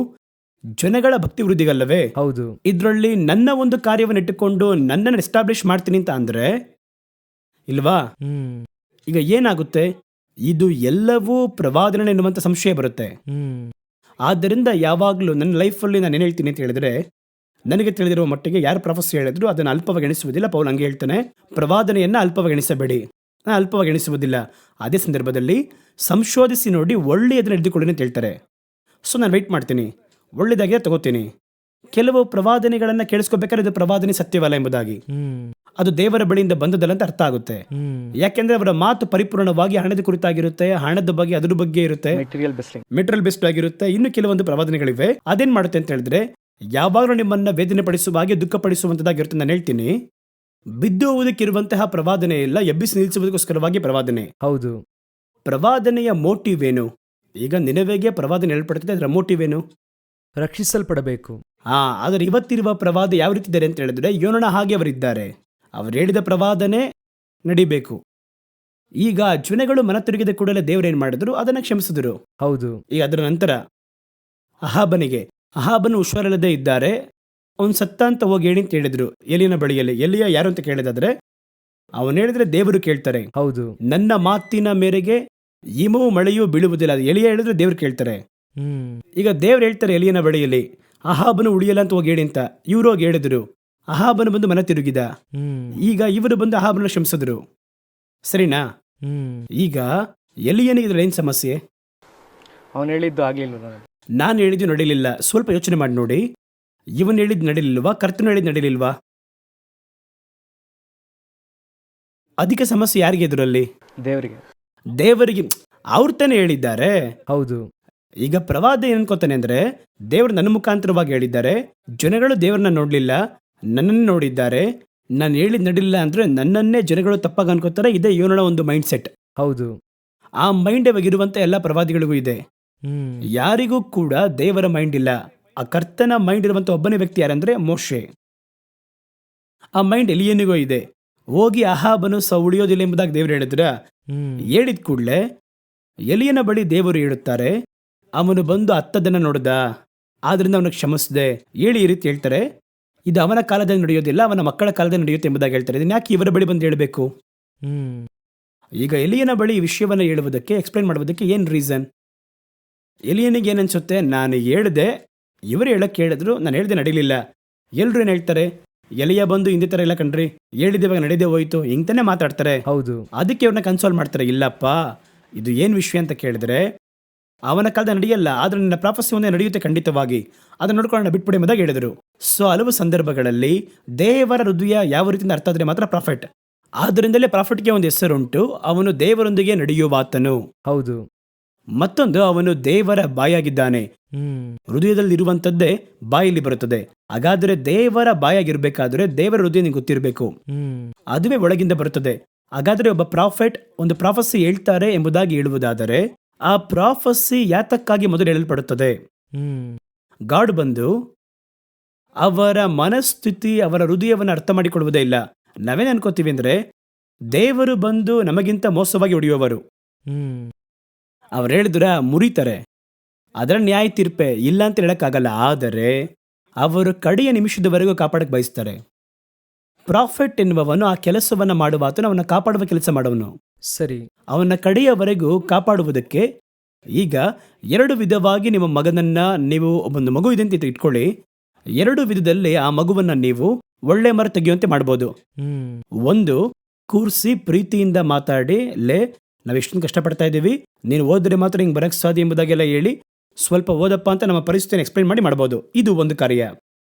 ಜನಗಳ ಭಕ್ತಿ ವೃದ್ಧಿಗಲ್ಲವೇ? ಹೌದು. ಇದರಲ್ಲಿ ನನ್ನ ಒಂದು ಕಾರ್ಯವನ್ನು ಇಟ್ಟುಕೊಂಡು ನನ್ನನ್ನು ಎಸ್ಟಾಬ್ಲಿಷ್ ಮಾಡ್ತೀನಿ ಅಂತ ಅಂದ್ರೆ ಇಲ್ವಾ? ಹ್ಮ್ ಈಗ ಏನಾಗುತ್ತೆ, ಇದು ಎಲ್ಲವೂ ಪ್ರವಾದನೆ ಎನ್ನುವಂಥ ಸಂಶಯ ಬರುತ್ತೆ. ಹ್ಮ್ ಆದ್ದರಿಂದ ಯಾವಾಗಲೂ ನನ್ನ ಲೈಫಲ್ಲಿ ನಾನು ಏನು ಹೇಳ್ತೀನಿ ಅಂತ ಹೇಳಿದ್ರೆ, ನನಗೆ ತಿಳಿದಿರುವ ಮಟ್ಟಿಗೆ ಯಾರು ಪ್ರೊಫೆಸರ್ ಹೇಳಿದ್ರು ಅದನ್ನು ಅಲ್ಪವಾಗಿ ಎಣಿಸುವುದಿಲ್ಲ. ಪೌಲ್ ಹಂಗೆ ಹೇಳ್ತಾನೆ, ಪ್ರವಾದನೆಯನ್ನು ಅಲ್ಪವಾಗಿ ಎಣಿಸಬೇಡಿ. ನಾನು ಅಲ್ಪವಾಗಿ ಎಣಿಸುವುದಿಲ್ಲ. ಅದೇ ಸಂದರ್ಭದಲ್ಲಿ ಸಂಶೋಧಿಸಿ ನೋಡಿ ಒಳ್ಳೆಯದನ್ನು ಹಿಡಿದುಕೊಳ್ಳಿ ಅಂತ ಹೇಳ್ತಾರೆ. ಸೊ ನಾನು ವೆಯ್ಟ್ ಮಾಡ್ತೀನಿ, ಒಳ್ಳೆಯದಾಗಿದೆ ತಗೋತೀನಿ. ಕೆಲವು ಪ್ರವಾದನೆಗಳನ್ನು ಕೇಳಿಸ್ಕೋಬೇಕಾದ್ರೆ ಇದು ಪ್ರವಾದನೆ ಸತ್ಯವಲ್ಲ ಎಂಬುದಾಗಿ, ಹ್ಮ್ ಅದು ದೇವರ ಬಳಿಯಿಂದ ಬಂದದಲ್ಲ ಅಂತ ಅರ್ಥ ಆಗುತ್ತೆ. ಹ್ಮ್ ಯಾಕೆಂದ್ರೆ ಅವರ ಮಾತು ಪರಿಪೂರ್ಣವಾಗಿ ಹಣದ ಕುರಿತಾಗಿರುತ್ತೆ, ಹಣದ ಬಗ್ಗೆ ಅದ್ರ ಬಗ್ಗೆ ಇರುತ್ತೆ, ಮೆಟೀರಿಯಲ್ ಬೇಸ್ಡ್ ಆಗಿರುತ್ತೆ. ಇನ್ನು ಕೆಲವೊಂದು ಪ್ರವಾದನೆಗಳಿವೆ. ಅದೇನ್ ಮಾಡುತ್ತೆ ಅಂತ ಹೇಳಿದ್ರೆ, ಯಾವಾಗಲೂ ನಿಮ್ಮನ್ನ ವೇದನೆ ಪಡಿಸುವ ಹಾಗೆ ದುಃಖ ಪಡಿಸುವಂತದ್ದಾಗಿರುತ್ತೆ. ನಾನು ಹೇಳ್ತೀನಿ, ಬಿದ್ದು ಹೋಗುವುದಕ್ಕಿರುವಂತಹ ಪ್ರವಾದನೆ ಇಲ್ಲ, ಎಬ್ಬಿಸಿ ನಿಲ್ಲಿಸುವುದಕ್ಕೋಸ್ಕರವಾಗಿ ಪ್ರವಾದನೆ. ಹೌದು. ಪ್ರವಾದನೆಯ ಮೋಟಿವ್ ಏನು? ಈಗ ನಿನವೆಗೆ ಪ್ರವಾದನೆ ಹೇಳ್ಪಡ್ತದೆ, ಅದರ ಮೋಟಿವ್ ಏನು? ರಕ್ಷಿಸಲ್ಪಡಬೇಕು. ಆದರೆ ಇವತ್ತಿರುವ ಪ್ರವಾದ ಯಾವ ರೀತಿ ಇದ್ದಾರೆ ಅಂತ ಹೇಳಿದ್ರೆ, ಯೋನನ ಹಾಗೆ ಅವರಿದ್ದಾರೆ. ಅವರು ಹೇಳಿದ ಪ್ರವಾದನೆ ನಡಿಬೇಕು. ಈಗ ಜನಗಳು ಮನ ತಿರುಗಿದ ಕೂಡಲೇ ದೇವರೇನ್ ಮಾಡಿದ್ರು, ಅದನ್ನ ಕ್ಷಮಿಸಿದ್ರು. ಹೌದು. ಈಗ ಅದರ ನಂತರ ಅಹಾಬನು ಹುಷಾರಿಲ್ಲದೆ ಇದ್ದಾರೆ, ಅವನು ಸತ್ತ ಅಂತ ಹೋಗಿ ಹೇಳಿ ಅಂತ ಹೇಳಿದ್ರು ಎಲಿಯನ ಬಳಿಯಲ್ಲಿ. ಎಲಿಯ ಯಾರು ಅಂತ ಕೇಳಿದಾದ್ರೆ ಅವನು ಹೇಳಿದ್ರೆ ದೇವರು ಕೇಳ್ತಾರೆ. ಹೌದು. ನನ್ನ ಮಾತಿನ ಮೇರೆಗೆ ಹಿಮವು ಮಳೆಯೂ ಬೀಳುವುದಿಲ್ಲ. ಅದು ಎಲಿಯ ಹೇಳಿದ್ರೆ ದೇವ್ರು ಕೇಳ್ತಾರೆ. ಈಗ ದೇವ್ರು ಹೇಳ್ತಾರೆ ಎಲಿಯನ ಬಳಿಯಲ್ಲಿ, ಅಹಾಬನು ಉಳಿಯಲ್ಲ ಅಂತ ಹೋಗಿ ಹೇಳಿ ಅಂತ. ಇವರು ಹೋಗಿ ಹೇಳಿದ್ರು, ಅಹಾಬನು ಬಂದು ಮನ ತಿರುಗಿದ. ಈಗ ಇವರು ಬಂದು ಅಹಾಬನ ಕ್ಷಮಿಸಿದ್ರು. ಸರಿನಾ? ಈಗ ಎಲಿಯನಿಗೆ ಇದ್ರಲ್ಲಿ ಏನ್ ಸಮಸ್ಯೆ? ಅವನು ಹೇಳಿದ್ದು ಆಗ್ಲಿಲ್ಲ, ನಾನು ಹೇಳಿದ್ದು ನಡೀಲಿಲ್ಲ. ಸ್ವಲ್ಪ ಯೋಚನೆ ಮಾಡಿ ನೋಡಿ, ಇವನು ಹೇಳಿದ್ ನಡೀಲಿಲ್ವಾ, ಕರ್ತನು ಹೇಳಿದ್ ನಡೀಲಿಲ್ವಾ? ಅಧಿಕ ಸಮಸ್ಯೆ ಯಾರಿಗೆ ಇದರಲ್ಲಿ? ದೇವರಿಗೆ. ಅವ್ರು ತಾನೇ ಹೇಳಿದ್ದಾರೆ. ಹೌದು. ಈಗ ಪ್ರವಾದ ಏನ್ ಅನ್ಕೋತಾನೆ ಅಂದ್ರೆ, ದೇವರು ನನ್ನ ಮುಖಾಂತರವಾಗಿ ಹೇಳಿದ್ದಾರೆ, ಜನಗಳು ದೇವರನ್ನ ನೋಡ್ಲಿಲ್ಲ, ನನ್ನನ್ನು ನೋಡಿದ್ದಾರೆ. ನಾನು ಹೇಳಿದ್ ನಡಿಲ್ಲ ಅಂದ್ರೆ ನನ್ನನ್ನೇ ಜನಗಳು ತಪ್ಪಾಗಿ ಅನ್ಕೋತಾರೆ. ಇದೇ ಯೋನನ ಒಂದು ಮೈಂಡ್ ಸೆಟ್. ಹೌದು. ಆ ಮೈಂಡ್ ಇರುವಂತ ಎಲ್ಲ ಪ್ರವಾದಿಗಳಿಗೂ ಇದೆ. ಯಾರಿಗೂ ಕೂಡ ದೇವರ ಮೈಂಡ್ ಇಲ್ಲ. ಆ ಕರ್ತನ ಮೈಂಡ್ ಇರುವಂತ ಒಬ್ಬನೇ ವ್ಯಕ್ತಿ ಯಾರಂದ್ರೆ ಮೋಶೆ. ಆ ಮೈಂಡ್ ಎಲಿಯನಿಗೂ ಇದೆ. ಹೋಗಿ ಅಹಾಬನು ಉಳಿಯೋದಿಲ್ಲ ಎಂಬುದಾಗಿ ದೇವರು ಹೇಳಿದ್ರ, ಹೇಳಿದ ಕೂಡಲೇ ಎಲಿಯನ ಬಳಿ ದೇವರು ಹೇಳುತ್ತಾರೆ, ಅವನು ಬಂದು ಹತ್ತದನ್ನ ನೋಡ್ದ, ಆದ್ರಿಂದ ಅವನಿಗೆ ಕ್ಷಮಿಸಿದೆ ಹೇಳಿ ಈ ರೀತಿ ಹೇಳ್ತಾರೆ. ಇದು ಅವನ ಕಾಲದಲ್ಲಿ ನಡೆಯೋದಿಲ್ಲ, ಅವನ ಮಕ್ಕಳ ಕಾಲದಲ್ಲಿ ನಡೆಯುತ್ತೆ ಎಂಬುದಾಗಿ ಹೇಳ್ತಾರೆ. ಇದನ್ನ ಯಾಕೆ ಇವರ ಬಳಿ ಬಂದು ಹೇಳಬೇಕು? ಈಗ ಎಲಿಯನ ಬಳಿ ಈ ವಿಷಯವನ್ನ ಹೇಳುವುದಕ್ಕೆ, ಎಕ್ಸ್ಪ್ಲೈನ್ ಮಾಡುವುದಕ್ಕೆ ಏನ್ ರೀಸನ್? ಎಲಿಯನಿಗೆ ಏನನ್ಸುತ್ತೆ, ನಾನು ಹೇಳಿದೆ, ಇವರು ಹೇಳಕ್ ಹೇಳಿದ್ರು, ನಾನು ಹೇಳ್ದೆ ನಡೀಲಿಲ್ಲ. ಎಲ್ರು ಏನ್ ಹೇಳ್ತಾರೆ, ಎಲಿಯ ಬಂದು ಹಿಂದೆ ತರ ಇಲ್ಲ ಕಣ್ರಿ, ಹೇಳಿದವಾಗ ನಡೆದೇ ಹೋಯ್ತು, ಹಿಂಗ್ತಾನೆ ಮಾತಾಡ್ತಾರೆ. ಹೌದು. ಅದಕ್ಕೆ ಅವ್ರನ್ನ ಕನ್ಸೋಲ್ ಮಾಡ್ತಾರೆ. ಇಲ್ಲಪ್ಪ, ಇದು ಏನ್ ವಿಷಯ ಅಂತ ಕೇಳಿದ್ರೆ, ಅವನ ಕಾಲದ ನಡೆಯಲ್ಲ, ಆದ್ರೆ ನನ್ನ ಪ್ರಾಫೆಸಿ ಒಂದೇ ನಡೆಯುತ್ತೆ ಖಂಡಿತವಾಗಿ, ಅದನ್ನ ನೋಡ್ಕೊಂಡು ಬಿಟ್ಬಿಡಿ ಎಂಬುದಾಗಿ ಹೇಳಿದ್ರು. ಸೊ ಹಲವು ಸಂದರ್ಭಗಳಲ್ಲಿ ದೇವರ ಹೃದಯ ಯಾವ ರೀತಿಯಿಂದ ಅರ್ಥ ಆದ್ರೆ ಮಾತ್ರ ಪ್ರಾಫಿಟ್. ಆದ್ರಿಂದಲೇ ಪ್ರಾಫಿಟ್ಗೆ ಒಂದು ಹೆಸರುಂಟು, ಅವನು ದೇವರೊಂದಿಗೆ ನಡೆಯುವಾತನು. ಹೌದು. ಮತ್ತೊಂದು, ಅವನು ದೇವರ ಬಾಯಾಗಿದ್ದಾನೆ. ಹೃದಯದಲ್ಲಿ ಇರುವಂತದ್ದೇ ಬಾಯಲ್ಲಿ ಬರುತ್ತದೆ. ಹಾಗಾದ್ರೆ ದೇವರ ಬಾಯಾಗಿರ್ಬೇಕಾದ್ರೆ ದೇವರ ಹೃದಯ ನಿಂಗೆ ಗೊತ್ತಿರಬೇಕು, ಅದುವೇ ಒಳಗಿಂದ ಬರುತ್ತದೆ. ಹಾಗಾದ್ರೆ ಒಬ್ಬ ಪ್ರಾಫೆಟ್ ಒಂದು ಪ್ರಾಫೆಸಿ ಹೇಳ್ತಾರೆ ಎಂಬುದಾಗಿ ಹೇಳುವುದಾದರೆ, ಆ ಪ್ರಾಫೆಸಿ ಯಾತಕ್ಕಾಗಿ ಮೊದಲು ಹೇಳಲ್ಪಡುತ್ತದೆ? ಗಾಡ್ ಬಂದು ಅವರ ಮನಸ್ಥಿತಿ, ಅವರ ಹೃದಯವನ್ನು ಅರ್ಥ ಮಾಡಿಕೊಳ್ಳುವುದೇ ಇಲ್ಲ. ನಾವೇನ್ ಅನ್ಕೋತೀವಿ ಅಂದ್ರೆ, ದೇವರು ಬಂದು ನಮಗಿಂತ ಮೋಸವಾಗಿ ಹೊಡೆಯುವವರು. ಅವ್ರು ಹೇಳಿದ್ರ ಮುರಿತಾರೆ, ಅದರ ನ್ಯಾಯ ತೀರ್ಪೆ ಇಲ್ಲ ಅಂತ ಹೇಳಕ್ಕಾಗಲ್ಲ. ಆದರೆ ಅವರು ಕಡೆಯ ನಿಮಿಷದವರೆಗೂ ಕಾಪಾಡಕ್ಕೆ ಬಯಸ್ತಾರೆ. ಪ್ರಾಫಿಟ್ ಎನ್ನುವವನು ಆ ಕೆಲಸವನ್ನ ಮಾಡುವಾತನು, ಅವನ್ನ ಕಾಪಾಡುವ ಕೆಲಸ ಮಾಡುವನು. ಸರಿ. ಅವನ ಕಡೆಯವರೆಗೂ ಕಾಪಾಡುವುದಕ್ಕೆ. ಈಗ ಎರಡು ವಿಧವಾಗಿ ನಿಮ್ಮ ಮಗನನ್ನ, ನೀವು ಒಂದು ಮಗು ಇದೆ ಅಂತ ಇಟ್ಕೊಳ್ಳಿ, ಎರಡು ವಿಧದಲ್ಲಿ ಆ ಮಗುವನ್ನ ನೀವು ಒಳ್ಳೆ ಮರ ತೆಗೆಯುವಂತೆ ಮಾಡ್ಬೋದು. ಒಂದು, ಕೂರ್ಸಿ ಪ್ರೀತಿಯಿಂದ ಮಾತಾಡಿ, ನಾವ್ ಎಷ್ಟೊಂದು ಕಷ್ಟಪಡ್ತಾ ಇದ್ದೀವಿ, ನೀನು ಓದ್ರೆ ಮಾತ್ರ ಹಿಂಗೆ ಬರಕ್ ಸಾಧ್ಯ ಎಂಬುದಾಗೆಲ್ಲ ಹೇಳಿ, ಸ್ವಲ್ಪ ಓದಪ್ಪ ಅಂತ ನಮ್ಮ ಪರಿಸ್ಥಿತಿಯನ್ನು ಎಕ್ಸ್ಪ್ಲೈನ್ ಮಾಡಿ ಮಾಡ್ಬೋದು. ಇದು ಒಂದು ಕಾರ್ಯ.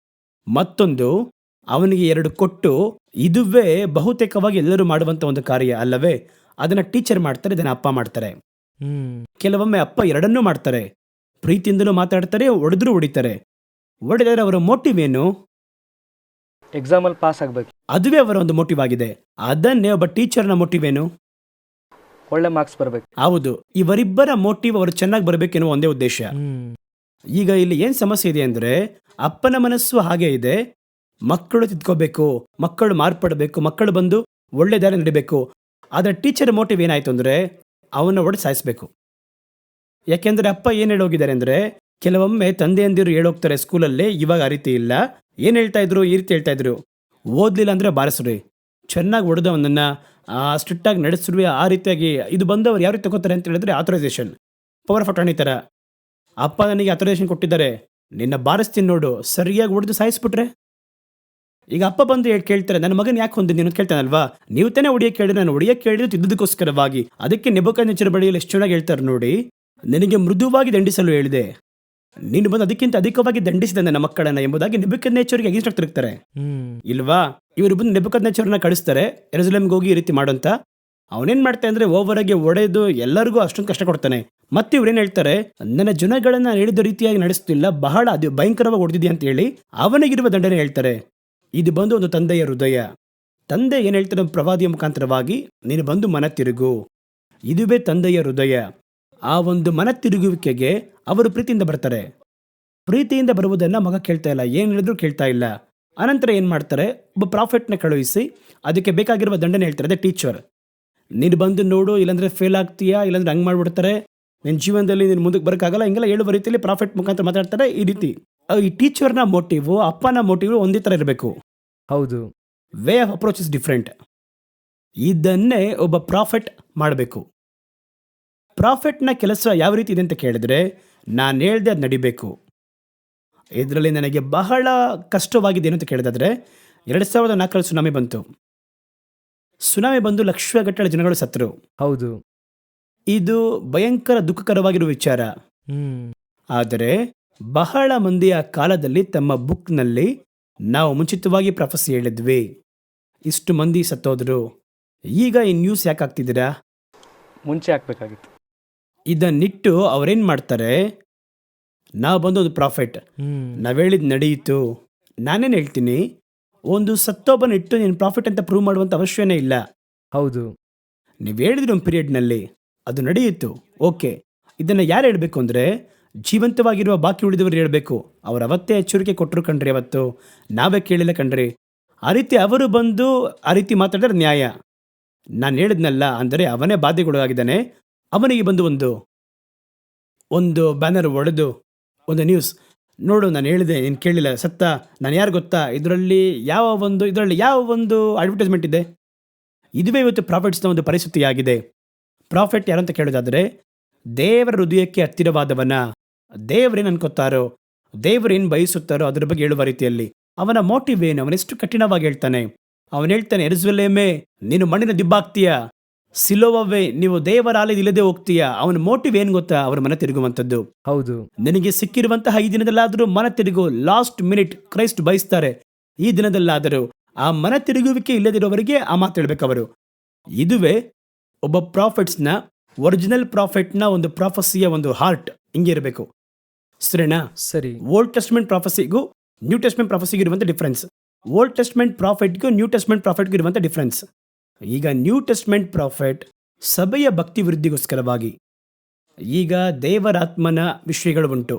ಮತ್ತೊಂದು, ಅವನಿಗೆ ಎರಡು ಕೊಟ್ಟು, ಇದುವೇ ಬಹುತೇಕವಾಗಿ ಎಲ್ಲರೂ ಮಾಡುವಂತ ಒಂದು ಕಾರ್ಯ ಅಲ್ಲವೇ? ಅದನ್ನ ಟೀಚರ್ ಮಾಡ್ತಾರೆ, ಇದನ್ನ ಅಪ್ಪ ಮಾಡ್ತಾರೆ. ಕೆಲವೊಮ್ಮೆ ಅಪ್ಪ ಎರಡನ್ನೂ ಮಾಡ್ತಾರೆ, ಪ್ರೀತಿಯಿಂದಲೂ ಮಾತಾಡ್ತಾರೆ, ಹೊಡೆದ್ರು ಹೊಡಿತಾರೆ. ಹೊಡೆದರೆ ಅವರ ಮೋಟಿವ್ ಏನು? ಎಕ್ಸಾಮಲ್ಲಿ ಪಾಸ್ ಆಗ್ಬೇಕು. ಅದುವೇ ಅವರ ಒಂದು ಮೋಟಿವ್ ಆಗಿದೆ. ಅದನ್ನೇ ಒಬ್ಬ ಟೀಚರ್ನ ಮೋಟಿವ್ ಏನು? ಒಳ್ಳೆ ಮಾರ್ಕ್ಸ್ ಬರಬೇಕು. ಹೌದು, ಇವರಿಬ್ಬರ ಮೋಟಿವ್ ಅವರು ಚೆನ್ನಾಗಿ ಬರಬೇಕೆನ್ನುವ ಒಂದೇ ಉದ್ದೇಶ. ಈಗ ಇಲ್ಲಿ ಏನು ಸಮಸ್ಯೆ ಇದೆ ಅಂದರೆ, ಅಪ್ಪನ ಮನಸ್ಸು ಹಾಗೆ ಇದೆ, ಮಕ್ಕಳು ತಿದ್ಕೋಬೇಕು, ಮಕ್ಕಳು ಮಾರ್ಪಡಬೇಕು, ಮಕ್ಕಳು ಬಂದು ಒಳ್ಳೆ ದಾರಿ ನಡಿಬೇಕು. ಆದರೆ ಟೀಚರ್ ಮೋಟಿವ್ ಏನಾಯಿತು ಅಂದರೆ ಅವನ ಒಡೆದು ಸಾಯಿಸಬೇಕು. ಯಾಕೆಂದರೆ ಅಪ್ಪ ಏನು ಹೇಳೋಗಿದ್ದಾರೆ ಅಂದರೆ, ಕೆಲವೊಮ್ಮೆ ತಂದೆಯಂದಿರು ಹೇಳೋಗ್ತಾರೆ ಸ್ಕೂಲಲ್ಲಿ, ಇವಾಗ ಆ ರೀತಿ ಇಲ್ಲ, ಏನು ಹೇಳ್ತಾ ಇದ್ರು, ಈ ರೀತಿ ಹೇಳ್ತಾ ಇದ್ರು, ಓದಲಿಲ್ಲ ಅಂದರೆ ಬಾರಿಸ್ರಿ, ಚೆನ್ನಾಗಿ ಹೊಡೆದು ಅವನನ್ನು ಸ್ಟ್ರಿಕ್ಟಾಗಿ ನಡೆಸ್ರಿ. ಆ ರೀತಿಯಾಗಿ ಇದು ಬಂದವರು ಯಾವ ರೀತಿ ತಗೋತಾರೆ ಅಂತ ಹೇಳಿದ್ರೆ ಆಥರೈಸೇಷನ್, ಪವರ್ ಆಫ್ ಅಟಾರ್ನಿ ಥರ. ಅಪ್ಪ ನನಗೆ ಆಥರೈಸೇಷನ್ ಕೊಟ್ಟಿದ್ದಾರೆ, ನಿನ್ನ ಬಾರಿಸ್ತೀನಿ ನೋಡು, ಸರಿಯಾಗಿ ಹೊಡೆದು ಸಾಯಿಸ್ಬಿಟ್ರೆ. ಈಗ ಅಪ್ಪ ಬಂದು ಕೇಳ್ತಾರೆ, ನನ್ನ ಮಗನ ಯಾಕೆ ಹೊಂದಿದ್ದೀನಿ ಅಂತ ಕೇಳ್ತಾನಲ್ವಾ, ನೀವು ತಾನೇ ಹೊಡಿಯೋಕ್ಕೆ ಕೇಳಿದ್ರೆ, ನಾನು ಹೊಡಿಯೋಕ್ಕೆ ಕೇಳಿದ್ರೆ ತಿದ್ದೋದಕ್ಕೋಸ್ಕರವಾಗಿ. ಅದಕ್ಕೆ ನೆಬೂಕದ್ನೆಚ್ಚರ್ ಬಳಿಯಲ್ಲಿ ಎಷ್ಟು ಚೆನ್ನಾಗಿ ಹೇಳ್ತಾರೆ ನೋಡಿ, ನಿನಗೆ ಮೃದುವಾಗಿ ದಂಡಿಸಲು ಹೇಳಿದೆ, ನೀನು ಬಂದು ಅದಕ್ಕಿಂತ ಅಧಿಕವಾಗಿ ದಂಡಿಸಿದ ನನ್ನ ಮಕ್ಕಳನ್ನ ಎಂಬುದಾಗಿ ನೆಬೂಕದ್ನೆಚ್ಚರ್ಗೆ ಅಗೇನ್ಸ್ಟ್ ಆಗ್ತಿರ್ತಾರೆ ಇಲ್ವಾ. ಇವರು ಬಂದು ನೆಬೂಕದ್ನೆಚ್ಚರನ್ನ ಕಳಿಸ್ತಾರೆ ಯೆರೂಸಲೇಮ್ಗೆ ಹೋಗಿ ಈ ರೀತಿ ಮಾಡೋಂತ. ಅವನೇನ್ ಮಾಡ್ತಾನೆ ಅಂದ್ರೆ ಓವರಾಗಿ ಒಡೆದು ಎಲ್ಲರಿಗೂ ಅಷ್ಟೊಂದು ಕಷ್ಟ ಕೊಡ್ತಾನೆ. ಮತ್ತೆ ಇವ್ರೇನ್ ಹೇಳ್ತಾರೆ, ನನ್ನ ಜನಗಳನ್ನ ಹೇಳಿದ ರೀತಿಯಾಗಿ ನಡೆಸ್ತಿಲ್ಲ, ಬಹಳ ಅದು ಭಯಂಕರವಾಗಿ ಹೊಡೆದಿದ್ಯಾ ಅಂತ ಹೇಳಿ ಅವನಿಗಿರುವ ದಂಡನೆ ಹೇಳ್ತಾರೆ. ಇದು ಬಂದು ಒಂದು ತಂದೆಯ ಹೃದಯ. ತಂದೆ ಏನ್ ಹೇಳ್ತಾರೆ ಪ್ರವಾದಿಯ ಮುಖಾಂತರವಾಗಿ, ನೀನು ಬಂದು ಮನ ತಿರುಗು. ಇದುವೇ ತಂದೆಯ ಹೃದಯ. ಆ ಒಂದು ಮನ ತಿರುಗುವಿಕೆಗೆ ಅವರು ಪ್ರೀತಿಯಿಂದ ಬರ್ತಾರೆ. ಪ್ರೀತಿಯಿಂದ ಬರುವುದನ್ನ ಮಗ ಕೇಳ್ತಾ ಇಲ್ಲ, ಏನು ಹೇಳಿದ್ರು ಕೇಳ್ತಾ ಇಲ್ಲ. ಅನಂತರ ಏನು ಮಾಡ್ತಾರೆ, ಒಬ್ಬ ಪ್ರಾಫೆಟ್ನ ಕಳುಹಿಸಿ ಅದಕ್ಕೆ ಬೇಕಾಗಿರುವ ದಂಡನೆ ಹೇಳ್ತಾರೆ, ಅದೇ ಟೀಚರ್. ನೀನು ಬಂದು ನೋಡು, ಇಲ್ಲಾಂದ್ರೆ ಫೇಲ್ ಆಗ್ತೀಯಾ, ಇಲ್ಲಾಂದ್ರೆ ಹಂಗೆ ಮಾಡ್ಬಿಡ್ತಾರೆ, ನಿನ್ನ ಜೀವನದಲ್ಲಿ ನೀನು ಮುಂದಕ್ಕೆ ಬರೋಕ್ಕಾಗಲ್ಲ, ಹಿಂಗೆಲ್ಲ ಹೇಳುವ ರೀತಿಯಲ್ಲಿ ಪ್ರಾಫೆಟ್ ಮುಖಾಂತರ ಮಾತಾಡ್ತಾರೆ. ಈ ರೀತಿ ಈ ಟೀಚರ್ನ ಮೋಟಿವ್, ಅಪ್ಪನ ಮೋಟಿವ್ ಒಂದೇ ಥರ ಇರಬೇಕು. ಹೌದು, way of approach is different. ಇದನ್ನೇ ಒಬ್ಬ ಪ್ರಾಫೆಟ್ ಮಾಡಬೇಕು. ಪ್ರಾಫೆಟ್ನ ಕೆಲಸ ಯಾವ ರೀತಿ ಇದೆ ಅಂತ ಕೇಳಿದ್ರೆ, ನಾನು ಹೇಳ್ದೆ ಅದು ನಡಿಬೇಕು. ಇದರಲ್ಲಿ ನನಗೆ ಬಹಳ ಕಷ್ಟವಾಗಿದೆ ಏನು ಅಂತ ಕೇಳಿದಾದ್ರೆ, 2004 ಸುನಾಮಿ ಬಂತು. ಸುನಾಮಿ ಬಂದು ಲಕ್ಷಗಟ್ಟಲೆ ಜನಗಳು ಸತ್ತರು. ಹೌದು, ಇದು ಭಯಂಕರ ದುಃಖಕರವಾಗಿರುವ ವಿಚಾರ. ಆದರೆ ಬಹಳ ಮಂದಿಯ ಕಾಲದಲ್ಲಿ ತಮ್ಮ ಬುಕ್ನಲ್ಲಿ ನಾವು ಮುಂಚಿತವಾಗಿ ಪ್ರೊಫೆಸಿ ಹೇಳಿದ್ವಿ, ಇಷ್ಟು ಮಂದಿ ಸತ್ತೋದ್ರು. ಈಗ ಈ ನ್ಯೂಸ್ ಯಾಕೆ ಆಗ್ತಿದ್ದೀರಾ? ಮುಂಚೆ ಹಾಕ್ಬೇಕಾಗಿತ್ತು. ಇದನ್ನಿಟ್ಟು ಅವರೇನು ಮಾಡ್ತಾರೆ, ನಾವು ಬಂದು ಒಂದು ಪ್ರಾಫಿಟ್, ನಾವು ಹೇಳಿದ್ ನಡೆಯಿತು. ನಾನೇನು ಹೇಳ್ತೀನಿ, ಒಂದು ಸತ್ತೊಬ್ಬನಿಟ್ಟು ನೀನು ಪ್ರಾಫಿಟ್ ಅಂತ ಪ್ರೂವ್ ಮಾಡುವಂಥ ಅವಶ್ಯನೇ ಇಲ್ಲ. ಹೌದು, ನೀವು ಹೇಳಿದ್ರಿ ಒಂದು ಪೀರಿಯಡ್ನಲ್ಲಿ ಅದು ನಡೆಯಿತು, ಓಕೆ. ಇದನ್ನು ಯಾರು ಹೇಳಬೇಕು ಅಂದರೆ, ಜೀವಂತವಾಗಿರುವ ಬಾಕಿ ಉಳಿದವರು ಹೇಳಬೇಕು. ಅವ್ರು ಅವತ್ತೇ ಎಚ್ಚರಿಕೆ ಕೊಟ್ಟರು ಕಣ್ರಿ, ಅವತ್ತು ನಾವೇ ಕೇಳಿಲ್ಲ ಕಣ್ರಿ. ಆ ರೀತಿ ಅವರು ಬಂದು ಆ ರೀತಿ ಮಾತಾಡಿದ್ರೆ ನ್ಯಾಯ. ನಾನು ಹೇಳಿದ್ನಲ್ಲ ಅಂದರೆ ಅವನೇ ಬಾಧೆಗೊಳಗಾಗಿದ್ದಾನೆ, ಅವನಿಗೆ ಬಂದು ಒಂದು ಬ್ಯಾನರ್ ಹೊಡೆದು ಒಂದು ನ್ಯೂಸ್ ನೋಡು, ನಾನು ಹೇಳಿದೆ ನೀನು ಕೇಳಿಲ್ಲ, ಸತ್ತ, ನಾನು ಯಾರು ಗೊತ್ತಾ, ಇದರಲ್ಲಿ ಯಾವ ಒಂದು ಅಡ್ವರ್ಟೈಸ್ಮೆಂಟ್ ಇದೆ. ಇದುವೇ ಇವತ್ತು ಪ್ರಾಫಿಟ್ಸ್ನ ಒಂದು ಪರಿಸ್ಥಿತಿ ಆಗಿದೆ. ಪ್ರಾಫಿಟ್ ಯಾರು ಅಂತ ಕೇಳೋದಾದರೆ, ದೇವರ ಹೃದಯಕ್ಕೆ ಹತ್ತಿರವಾದವನ, ದೇವರೇನು ಅನ್ಕೋತಾರೋ, ದೇವರೇನು ಬಯಸುತ್ತಾರೋ ಅದರ ಬಗ್ಗೆ ಹೇಳುವ ರೀತಿಯಲ್ಲಿ. ಅವನ ಮೋಟಿವ್ ಏನು, ಅವನೆಷ್ಟು ಕಠಿಣವಾಗಿ ಹೇಳ್ತಾನೆ. ಅವನು ಹೇಳ್ತಾನೆ, ಯೆರೂಸಲೇಮೇ ನೀನು ಮಣ್ಣಿನ ದಿಬ್ಬಾಗ್ತೀಯ, ಸಿಲೋವವೇ ನೀವು ದೇವರ ಆಲಯದ ಇಲ್ಲದೆ ಹೋಗ್ತೀಯಾ. ಅವನ ಮೋಟಿವ್ ಏನು ಗೊತ್ತಾ, ಅವರ ಮನ ತಿರುಗುವಂಥದ್ದು. ಹೌದು, ನಿನಗೆ ಸಿಕ್ಕಿರುವಂತಹ ಈ ದಿನದಲ್ಲಾದರೂ ಮನ ತಿರುಗು. ಲಾಸ್ಟ್ ಮಿನಿಟ್ ಕ್ರೈಸ್ಟ್ ಬಯಸ್ತಾರೆ, ಈ ದಿನದಲ್ಲಾದರೂ ಆ ಮನ ತಿರುಗುವಿಕೆ ಇಲ್ಲದಿರೋವರಿಗೆ ಆ ಮಾತು ಹೇಳ್ಬೇಕವರು. ಇದುವೇ ಒಬ್ಬ ಪ್ರಾಫಿಟ್ಸ್ನ, ಒರಿಜಿನಲ್ ಪ್ರಾಫಿಟ್ನ ಒಂದು ಪ್ರಾಫಸಿಯ ಒಂದು ಹಾರ್ಟ್ ಹಿಂಗೆ ಇರಬೇಕು. ಸರಿನಾ? ಸರಿ. ಓಲ್ಡ್ ಟೆಸ್ಟ್ಮೆಂಟ್ ಪ್ರಾಫಸಿಗೂ ನ್ಯೂ ಟೆಸ್ಟ್ಮೆಂಟ್ ಪ್ರಾಫಸಿಗೂ ಇರುವಂಥ ಡಿಫ್ರೆನ್ಸ್, ಓಲ್ಡ್ ಟೆಸ್ಟ್ಮೆಂಟ್ ಪ್ರಾಫಿಟ್ಗೂ ನ್ಯೂ ಟೆಸ್ಟ್ಮೆಂಟ್ ಪ್ರಾಫಿಟ್ಗೂ ಇರುವಂಥ ಡಿಫ್ರೆನ್ಸ್. ಈಗ ನ್ಯೂ ಟೆಸ್ಟ್ಮೆಂಟ್ ಪ್ರಾಫಿಟ್ ಸಭೆಯ ಭಕ್ತಿ ವೃದ್ಧಿಗೋಸ್ಕರವಾಗಿ, ಈಗ ದೇವರಾತ್ಮನ ವಿಷಯಗಳು ಉಂಟು,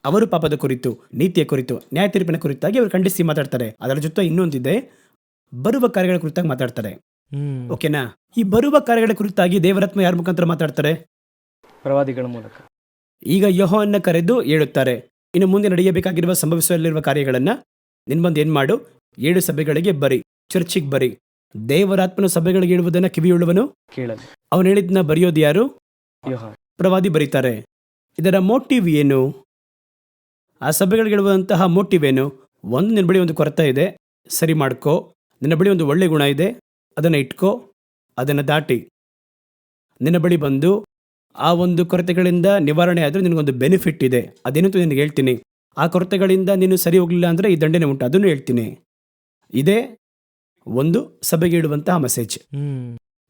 ಅವರು ಪಾಪದ ಕುರಿತು, ನೀತಿಯ ಕುರಿತು, ನ್ಯಾಯ ತೀರ್ಪಿನ ಕುರಿತಾಗಿ ಅವರು ಖಂಡಿಸಿ ಮಾತಾಡ್ತಾರೆ. ಅದರ ಜೊತೆ ಇನ್ನೊಂದಿದೆ, ಬರುವ ಕಾರ್ಯಗಳ ಕುರಿತಾಗಿ ಮಾತಾಡ್ತಾರೆ. ಓಕೆನಾ? ಈ ಬರುವ ಕಾರ್ಯಗಳ ಕುರಿತಾಗಿ ದೇವರಾತ್ಮ ಯಾರ ಮುಖಾಂತರ ಮಾತಾಡ್ತಾರೆ? ಪ್ರವಾದಿಗಳ ಮೂಲಕ. ಈಗ ಯೆಹೋವನನ್ನ ಕರೆದು ಹೇಳುತ್ತಾರೆ, ಇನ್ನು ಮುಂದೆ ನಡೆಯಬೇಕಾಗಿರುವ ಸಂಭವಿಸಲಿರುವ ಕಾರ್ಯಗಳನ್ನು ನಿನ್ ಬಂದು ಏನು ಮಾಡು, 7 ಸಭೆಗಳಿಗೆ ಬರಿ, ಚರ್ಚಿಗೆ ಬರಿ. ದೇವರಾತ್ಮನ ಸಭೆಗಳಿಗೆ ಹೇಳುವುದನ್ನ ಕಿವಿಯುಳ್ಳವನು ಕೇಳಲಿ. ಅವನು ಹೇಳಿದ್ನ ಬರೆಯೋದು ಯಾರು? ಯೋಹಾನ. ಪ್ರವಾದಿ ಬರೀತಾರೆ. ಇದರ ಮೋಟಿವ್ ಏನು? ಆ ಸಭೆಗಳಿಗೆ ಹೇಳುವಂತಹ ಮೋಟಿವ್ ಏನು? ಒಂದು, ನಿನ್ನ ಬಳಿ ಒಂದು ಕೊರತೆ ಇದೆ, ಸರಿ ಮಾಡ್ಕೋ. ನಿನ್ನ ಬಳಿ ಒಂದು ಒಳ್ಳೆ ಗುಣ ಇದೆ, ಅದನ್ನು ಇಟ್ಕೋ. ಅದನ್ನು ದಾಟಿ ನಿನ್ನ ಬಳಿ ಬಂದು ಆ ಒಂದು ಕೊರತೆಗಳಿಂದ ನಿವಾರಣೆ ಆದರೆ ನಿನಗೊಂದು ಬೆನಿಫಿಟ್ ಇದೆ, ಅದೇನಂತೂ ನಿನಗೆ ಹೇಳ್ತೀನಿ. ಆ ಕೊರತೆಗಳಿಂದ ನೀನು ಸರಿ ಹೋಗಲಿಲ್ಲ ಅಂದರೆ ಈ ದಂಡನೆ ಉಂಟು, ಅದನ್ನು ಹೇಳ್ತೀನಿ. ಇದೇ ಒಂದು ಸಭೆಗೆ ಇಡುವಂತಹ ಮೆಸೇಜ್.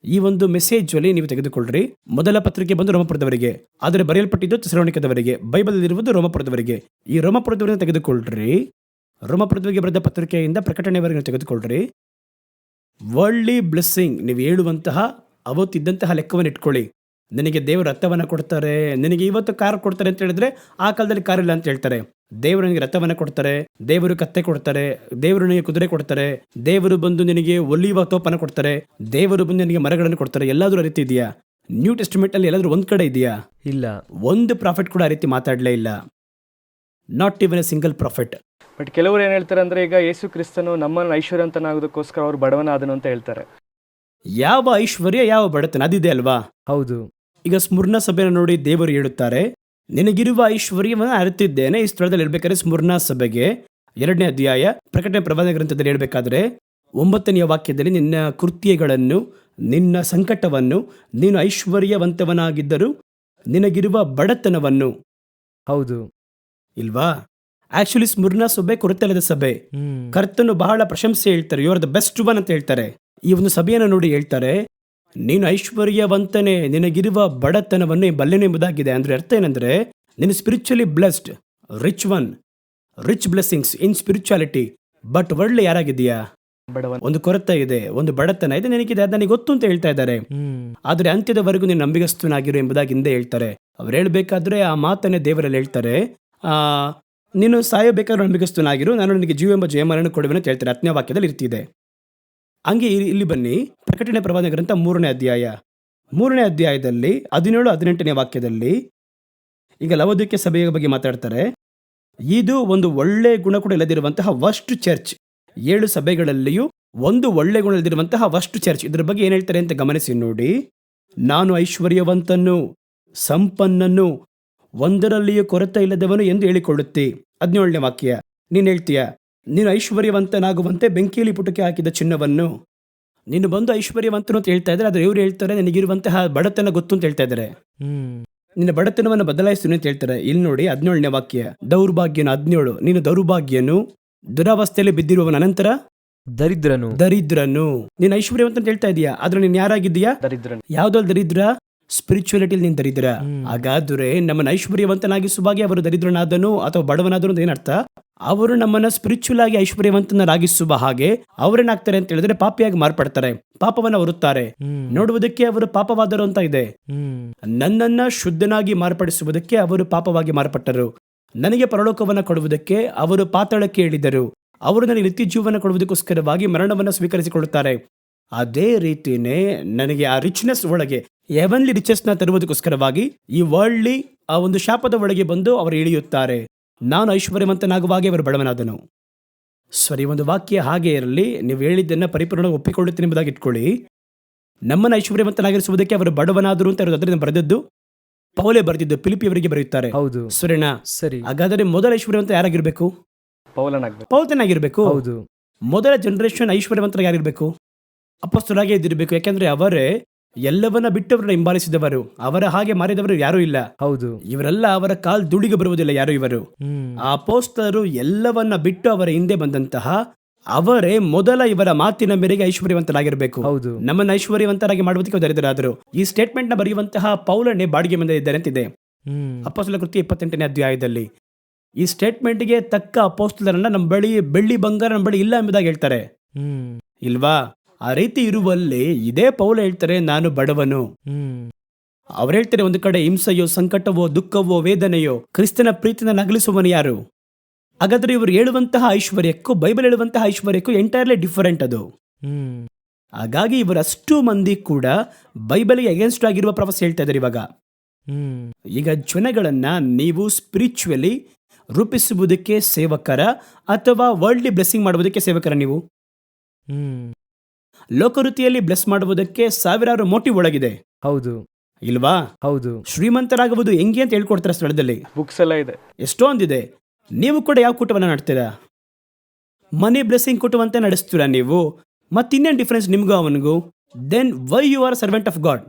ಈ ಒಂದು ಮೆಸೇಜ್ ಅಲ್ಲಿ ನೀವು ತೆಗೆದುಕೊಳ್ಳ್ರಿ. ಮೊದಲ ಪತ್ರಿಕೆ ಬಂದು ರೋಮಪುರದವರಿಗೆ, ಆದರೆ ಬರೆಯಲ್ಪಟ್ಟಿದ್ದು ಥೆಸಲೋನಿಕದವರಿಗೆ, ಬೈಬಲ್ ಇರುವುದು ರೋಮಪುರದವರಿಗೆ. ಈ ರೋಮಪುರದವರನ್ನ ತೆಗೆದುಕೊಳ್ಳ್ರಿ. ರೋಮಪುರದವರಿಗೆ ಬರೆದ ಪತ್ರಿಕೆಯಿಂದ ಪ್ರಕಟಣೆವರೆಗೆ ತೆಗೆದುಕೊಳ್ಳ್ರಿ. ವರ್ಲ್ಡ್ಲಿ ಬ್ಲೆಸ್ಸಿಂಗ್ ನೀವು ಹೇಳುವಂತಹ ಅವತ್ತಿದ್ದಂತಹ ಲೆಕ್ಕವನ್ನು ಇಟ್ಕೊಳ್ಳಿ. ನಿನಗೆ ದೇವರು ರಥವನ್ನು ಕೊಡ್ತಾರೆ, ನಿನಗೆ ಇವತ್ತು ಕಾರ್ ಕೊಡ್ತಾರೆ ಅಂತ ಹೇಳಿದ್ರೆ ಆ ಕಾಲದಲ್ಲಿ ಕಾರ್ ಇಲ್ಲ ಅಂತ ಹೇಳ್ತಾರೆ. ದೇವರು ನಿನಗೆ ರಥವನ್ನು ಕೊಡ್ತಾರೆ, ದೇವರು ಕತ್ತೆ ಕೊಡ್ತಾರೆ, ದೇವರು ನಿನಗೆ ಕುದುರೆ ಕೊಡ್ತಾರೆ, ದೇವರು ಬಂದು ನಿನಗೆ ಒಲಿವ ತೋಪನ್ನು ಕೊಡ್ತಾರೆ, ದೇವರು ಬಂದು ನಿನಗೆ ಮರಗಳನ್ನು ಕೊಡ್ತಾರೆ. ಎಲ್ಲಾದ್ರೂ ಆ ರೀತಿ ಇದೆಯಾ? ನ್ಯೂ ಟೆಸ್ಟಿಮೆಂಟ್ ಅಲ್ಲಿ ಎಲ್ಲಾದ್ರೂ ಒಂದ್ ಕಡೆ ಇದೆಯಾ? ಇಲ್ಲ. ಒಂದು ಪ್ರಾಫಿಟ್ ಕೂಡ ಆ ರೀತಿ ಮಾತಾಡಲೇ ಇಲ್ಲ. Not even A single profit. But ಕೆಲವರು ಏನು ಹೇಳ್ತಾರೆ ಅಂದರೆ, ಈಗ ಯೇಸು ಕ್ರಿಸ್ತನು ನಮ್ಮನ್ನು ಐಶ್ವರ್ಯವಂತನಾಗೋದಕ್ಕೋಸ್ಕರ ಅವ್ರು ಬಡವನಾದನು ಅಂತ ಹೇಳ್ತಾರೆ. ಯಾವ ಐಶ್ವರ್ಯ, ಯಾವ ಬಡತನ ಅದಿದೆ ಅಲ್ವಾ? ಹೌದು. ಈಗ ಸ್ಮುರ್ಣ ಸಭೆಯನ್ನು ನೋಡಿ ದೇವರು ಹೇಳುತ್ತಾರೆ, ನಿನಗಿರುವ ಐಶ್ವರ್ಯವನ್ನು ಅರಿತಿದ್ದೇನೆ. ಈ ಸ್ಥಳದಲ್ಲಿ ಹೇಳ್ಬೇಕಾದ್ರೆ ಸ್ಮುರ್ಣ ಸಭೆಗೆ 2ನೇ ಅಧ್ಯಾಯ ಪ್ರಕಟಣೆ ಪ್ರವಾದನ ಗ್ರಂಥದಲ್ಲಿ ಹೇಳ್ಬೇಕಾದ್ರೆ 9ನೇ ವಾಕ್ಯದಲ್ಲಿ, ನಿನ್ನ ಕೃತ್ಯಗಳನ್ನು, ನಿನ್ನ ಸಂಕಟವನ್ನು, ನೀನು ಐಶ್ವರ್ಯವಂತವನಾಗಿದ್ದರೂ ನಿನಗಿರುವ ಬಡತನವನ್ನು. ಹೌದು ಇಲ್ವಾ? ಆಕ್ಚುಲಿ ಸ್ಮುರ್ಣ ಸಭೆ ಕೊರತೆಲ್ಲದ ಸಭೆ. ಕರ್ತನು ಬಹಳ ಪ್ರಶಂಸೆ ಹೇಳ್ತಾರೆ, you are the best one ಅಂತ ಹೇಳ್ತಾರೆ. ಈ ಒಂದು ಸಭೆಯನ್ನು ನೋಡಿ ಹೇಳ್ತಾರೆ, ನೀನು ಐಶ್ವರ್ಯವಂತನೇ, ನಿನಗಿರುವ ಬಡತನವನ್ನು ಬಲ್ಲೆನು ಎಂಬುದಾಗಿದೆ. ಅಂದ್ರೆ ಅರ್ಥ ಏನಂದ್ರೆ, ನೀನು spiritually blessed, rich one, rich blessings in spirituality. But world ಯಾರಾಗಿದೆಯಾ? ಬಡವನ್. ಒಂದು ಕೊರತೆ ಇದೆ, ಒಂದು ಬಡತನ ಇದೆ, ನಿನಗಿದೆ, ಅದು ನನಗೆ ಗೊತ್ತು ಅಂತ ಹೇಳ್ತಾ ಇದ್ದಾರೆ. ಆದ್ರೆ ಅಂತ್ಯದವರೆಗೂ ನೀನು ನಂಬಿಗಸ್ತನಾಗಿರು ಎಂಬುದಾಗಿ ಹಿಂದೆ ಹೇಳ್ತಾರೆ. ಅವ್ರು ಹೇಳ್ಬೇಕಾದ್ರೆ ಆ ಮಾತನ್ನೇ ದೇವರಲ್ಲಿ ಹೇಳ್ತಾರೆ, ನೀನು ಸಾಯಬೇಕಾದ್ರೂ ನಂಬಿಗಸ್ತನಾಗಿರು, ನಾನು ನಿನಗೆ ಜೀವ ಎಂಬ ಜಯಮಾಲನ್ನು ಕೊಡುವೆನು ಅಂತ ಹೇಳ್ತಾರೆ. 10ನೇ ವಾಕ್ಯದಲ್ಲಿ ಇರ್ತಿದೆ. ಹಂಗೆ ಇಲ್ಲಿ ಬನ್ನಿ, ಪ್ರಕಟಣೆ ಪ್ರವಾದನ ಗ್ರಂಥ 3ನೇ ಅಧ್ಯಾಯ 3ನೇ ಅಧ್ಯಾಯದಲ್ಲಿ 17-18ನೇ ವಾಕ್ಯದಲ್ಲಿ ಈಗ ಲವೋದಿಕೀಯ ಸಭೆಯ ಬಗ್ಗೆ ಮಾತಾಡ್ತಾರೆ. ಇದು ಒಂದು ಒಳ್ಳೆ ಗುಣ ಕೂಡ ಇಲ್ಲದಿರುವಂತಹ ವರ್ಸ್ಟ್ ಚರ್ಚ್. 7 ಸಭೆಗಳಲ್ಲಿಯೂ ಒಂದು ಒಳ್ಳೆ ಗುಣ ಇಲ್ಲದಿರುವಂತಹ ವರ್ಸ್ಟ್ ಚರ್ಚ್. ಇದ್ರ ಬಗ್ಗೆ ಏನ್ ಹೇಳ್ತಾರೆ ಅಂತ ಗಮನಿಸಿ ನೋಡಿ. ನಾನು ಐಶ್ವರ್ಯವಂತನು, ಸಂಪನ್ನನು, ಒಂದರಲ್ಲಿಯೂ ಕೊರತೆ ಇಲ್ಲದವನು ಎಂದು ಹೇಳಿಕೊಳ್ಳುತ್ತಿ. 17ನೇ ವಾಕ್ಯ. ನೀನು ಹೇಳ್ತೀಯ, ನೀನು ಐಶ್ವರ್ಯವಂತನಾಗುವಂತೆ ಬೆಂಕಿಯಲ್ಲಿ ಪುಟಕ್ಕೆ ಹಾಕಿದ ಚಿನ್ನವನ್ನು, ನೀನು ಬಂದು ಐಶ್ವರ್ಯವಂತನು ಅಂತ ಹೇಳ್ತಾ ಇದ್ದಾರೆ. ಆದ್ರೆ ಇವ್ರು ಹೇಳ್ತಾರೆ, ನಿನಗಿರುವಂತಹ ಬಡತನ ಗೊತ್ತು ಅಂತ ಹೇಳ್ತಾ ಇದ್ದಾರೆ. ನಿನ್ನ ಬಡತನವನ್ನು ಬದಲಾಯಿಸ್ತೀನಿ ಅಂತ ಹೇಳ್ತಾರೆ. ಇಲ್ಲಿ ನೋಡಿ 17ನೇ ವಾಕ್ಯ. ದೌರ್ಭಾಗ್ಯನು 17. ನೀನು ದೌರ್ಭಾಗ್ಯನು, ದುರಾವಸ್ಥೆಯಲ್ಲಿ ಬಿದ್ದಿರುವವನ, ಅನಂತರ ದರಿದ್ರನು. ನೀನು ಐಶ್ವರ್ಯವಂತ ಅಂತ ಹೇಳ್ತಾ ಇದೀಯಾ, ಆದ್ರೆ ನೀನ್ ಯಾರಾಗಿದ್ದೀಯಾ? ದರಿದ್ರನು. ಯಾವ್ದ್ರಲ್ಲಿ ದರಿದ್ರ? ಸ್ಪಿರಿಚುಯಾಲಿಟಿ ನೀನ್ ದರಿದ್ರ. ಹಾಗಾದ್ರೆ ನಮ್ಮನ್ನ ಐಶ್ವರ್ಯವಂತನಾಗಿಸುವಾಗೆ ಅವರು ದರಿದ್ರನಾದನು ಅಥವಾ ಬಡವನಾದನು ಅಂತ ಏನರ್ಥ? ಅವರು ನಮ್ಮನ್ನ ಸ್ಪಿರಿಚುವಲ್ ಆಗಿ ಐಶ್ವರ್ಯವಂತನಾಗಿಸುವ ಹಾಗೆ ಅವರೇನಾಗ್ತಾರೆ ಅಂತ ಹೇಳಿದ್ರೆ ಪಾಪಿಯಾಗಿ ಮಾರ್ಪಡ್ತಾರೆ, ಪಾಪವನ್ನ ಹೊರುತ್ತಾರೆ. ನೋಡುವುದಕ್ಕೆ ಅವರು ಪಾಪವಾದರು ಅಂತ ಇದೆ. ನನ್ನನ್ನ ಶುದ್ಧನಾಗಿ ಮಾರ್ಪಡಿಸುವುದಕ್ಕೆ ಅವರು ಪಾಪವಾಗಿ ಮಾರ್ಪಟ್ಟರು. ನನಗೆ ಪರಲೋಕವನ್ನ ಕೊಡುವುದಕ್ಕೆ ಅವರು ಪಾತಾಳಕ್ಕೆ ಇಳಿದರು. ಅವರು ನನಗೆ ನಿತ್ಯ ಜೀವನ ಕೊಡುವುದಕ್ಕೋಸ್ಕರವಾಗಿ ಮರಣವನ್ನು ಸ್ವೀಕರಿಸಿಕೊಳ್ಳುತ್ತಾರೆ. ಅದೇ ರೀತಿನೇ ನನಗೆ ಆ ರಿಚ್ನೆಸ್ ಒಳಗೆ, ಹೆವನ್ಲಿ ರಿಚೆಸ್ ನ ತರುವುದಕ್ಕೋಸ್ಕರವಾಗಿ ಈ ವರ್ಲ್ಡ್ಲಿ ಆ ಒಂದು ಶಾಪದ ಒಳಗೆ ಬಂದು ಅವರು ಇಳಿಯುತ್ತಾರೆ. ನಾನು ಐಶ್ವರ್ಯವಂತನಾಗುವಾಗೆ ಅವರು ಬಡವನಾದನು. ಸರಿ, ಒಂದು ವಾಕ್ಯ ಹಾಗೆ ಇರಲಿ, ನೀವು ಹೇಳಿದ್ದನ್ನ ಪರಿಪೂರ್ಣವಾಗಿ ಒಪ್ಪಿಕೊಳ್ಳುತ್ತೇನೆ ಎಂಬುದಾಗಿ ಇಟ್ಕೊಳ್ಳಿ. ನಮ್ಮನ್ನು ಐಶ್ವರ್ಯವಂತನಾಗಿರಿಸುವುದಕ್ಕೆ ಅವರು ಬಡವನಾದರು ಅಂತ ಅದರಿಂದ ಬರೆದದ್ದು ಪೌಲೇ ಬರೆದಿದ್ದು, ಫಿಲಿಪಿಯವರಿಗೆ ಬರೆಯುತ್ತಾರೆ. ಹೌದು. ಸರಿನಾ? ಸರಿ. ಹಾಗಾದರೆ ಮೊದಲ ಐಶ್ವರ್ಯವಂತ ಯಾರಾಗಿರ್ಬೇಕು? ಪೌಲನಾಗಿರ್ಬೇಕು. ಹೌದು. ಮೊದಲ ಜನರೇಷನ್ ಐಶ್ವರ್ಯವಂತರ ಯಾರಿರ್ಬೇಕು? ಅಪೊಸ್ತಲರಾಗಿ ಇದ್ದಿರಬೇಕು. ಯಾಕೆಂದ್ರೆ ಅವರೇ ಎಲ್ಲವನ್ನ ಬಿಟ್ಟವರನ್ನ ಹಿಂಬಾಲಿಸಿದವರು, ಅವರ ಹಾಗೆ ಮಾರಿದವರು ಯಾರೂ ಇಲ್ಲ. ಹೌದು. ಇವರೆಲ್ಲ ಅವರ ಕಾಲ್ ದುಡಿಗೆ ಬರುವುದಿಲ್ಲ ಯಾರು ಇವರು. ಆ ಅಪೊಸ್ತಲರು ಎಲ್ಲವನ್ನ ಬಿಟ್ಟು ಅವರ ಹಿಂದೆ ಬಂದಂತಹ ಅವರೇ ಮೊದಲ ಇವರ ಮಾತಿನ ಮೇರೆಗೆ ಐಶ್ವರ್ಯವಂತರಾಗಿರ್ಬೇಕು. ಹೌದು. ನಮ್ಮನ್ನ ಐಶ್ವರ್ಯವಂತರಾಗಿ ಮಾಡುವುದಕ್ಕೆ ದರಿದ್ರರಾದರು. ಈ ಸ್ಟೇಟ್ಮೆಂಟ್ ನ ಬರೆಯುವಂತಹ ಪೌಲನೇ ಬಾಡಿಗೆ ಮೇಲೆ ಇದ್ದಾರೆ ಅಂತಿದೆ ಅಪೊಸ್ತಲ ಕೃತ್ಯ 28ನೇ ಅಧ್ಯಾಯದಲ್ಲಿ. ಈ ಸ್ಟೇಟ್ಮೆಂಟ್ಗೆ ತಕ್ಕ ಅಪೊಸ್ತಲರನ್ನ ನಮ್ಮ ಬಳಿ ಬೆಳ್ಳಿ ಬಂಗಾರ ನಮ್ಮ ಬಳಿ ಇಲ್ಲ ಎಂಬುದಾಗಿ ಹೇಳ್ತಾರೆ, ಇಲ್ವಾ? ಆ ರೀತಿ ಇರುವಲ್ಲಿ ಇದೇ ಪೌಲ ಹೇಳ್ತಾರೆ, ನಾನು ಬಡವನು. ಅವ್ರು ಹೇಳ್ತಾರೆ, ಒಂದು ಕಡೆ ಹಿಂಸೆಯೋ, ಸಂಕಟವೋ, ದುಃಖವೋ, ವೇದನೆಯೋ ಕ್ರಿಸ್ತನ ಪ್ರೀತಿನ ನಗಲಿಸುವನು ಯಾರು? ಹಾಗಾದ್ರೆ ಇವರು ಹೇಳುವಂತಹ ಐಶ್ವರ್ಯಕ್ಕೂ ಬೈಬಲ್ ಹೇಳುವಂತಹ ಐಶ್ವರ್ಯಕ್ಕೂ ಎಂಟೈರ್ಲಿ ಡಿಫರೆಂಟ್ ಅದು. ಹಾಗಾಗಿ ಇವರಷ್ಟು ಮಂದಿ ಕೂಡ ಬೈಬಲ್ಗೆ ಅಗೇನ್ಸ್ಟ್ ಆಗಿರುವ ಪ್ರವಾಸ ಹೇಳ್ತಾ ಇದ್ದಾರೆ. ಈಗ ಜನಗಳನ್ನ ನೀವು ಸ್ಪಿರಿಚುವಲಿ ರೂಪಿಸುವುದಕ್ಕೆ ಸೇವಕರ ಅಥವಾ ವರ್ಲ್ಡ್ಲಿ ಬ್ಲೆಸ್ಸಿಂಗ್ ಮಾಡುವುದಕ್ಕೆ ಸೇವಕರ? ನೀವು ಲೋಕವೃತ್ತಿಯಲ್ಲಿ ಬ್ಲೆಸ್ ಮಾಡುವುದಕ್ಕೆ ಸಾವಿರಾರು ಮೋಟಿವ್ ಒಳಗಿದೆ. ಹೌದು, ಇಲ್ವಾ? ಹೌದು. ಶ್ರೀಮಂತರಾಗುವುದು ಹೆಂಗೆ ಅಂತ ಹೇಳ್ಕೊಡ್ತಾರೆ ಸ್ಥಳದಲ್ಲಿ, ಬುಕ್ಸ್ ಎಲ್ಲ ಇದೆ, ಎಷ್ಟೊಂದಿದೆ. ನೀವು ಕೂಡ ಯಾವ ಕೂಟವನ್ನ ನಡೆಸ್ತೀರಾ? ಮನಿ ಬ್ಲೆಸ್ಸಿಂಗ್ ಕೂಟವಂತೆ ನಡೆಸ್ತೀರಾ ನೀವು? ಮತ್ತಿನ್ನೇನು ಡಿಫರೆನ್ಸ್ ನಿಮ್ಗೂ ಅವನಿಗೂ? Then why you are servant of God?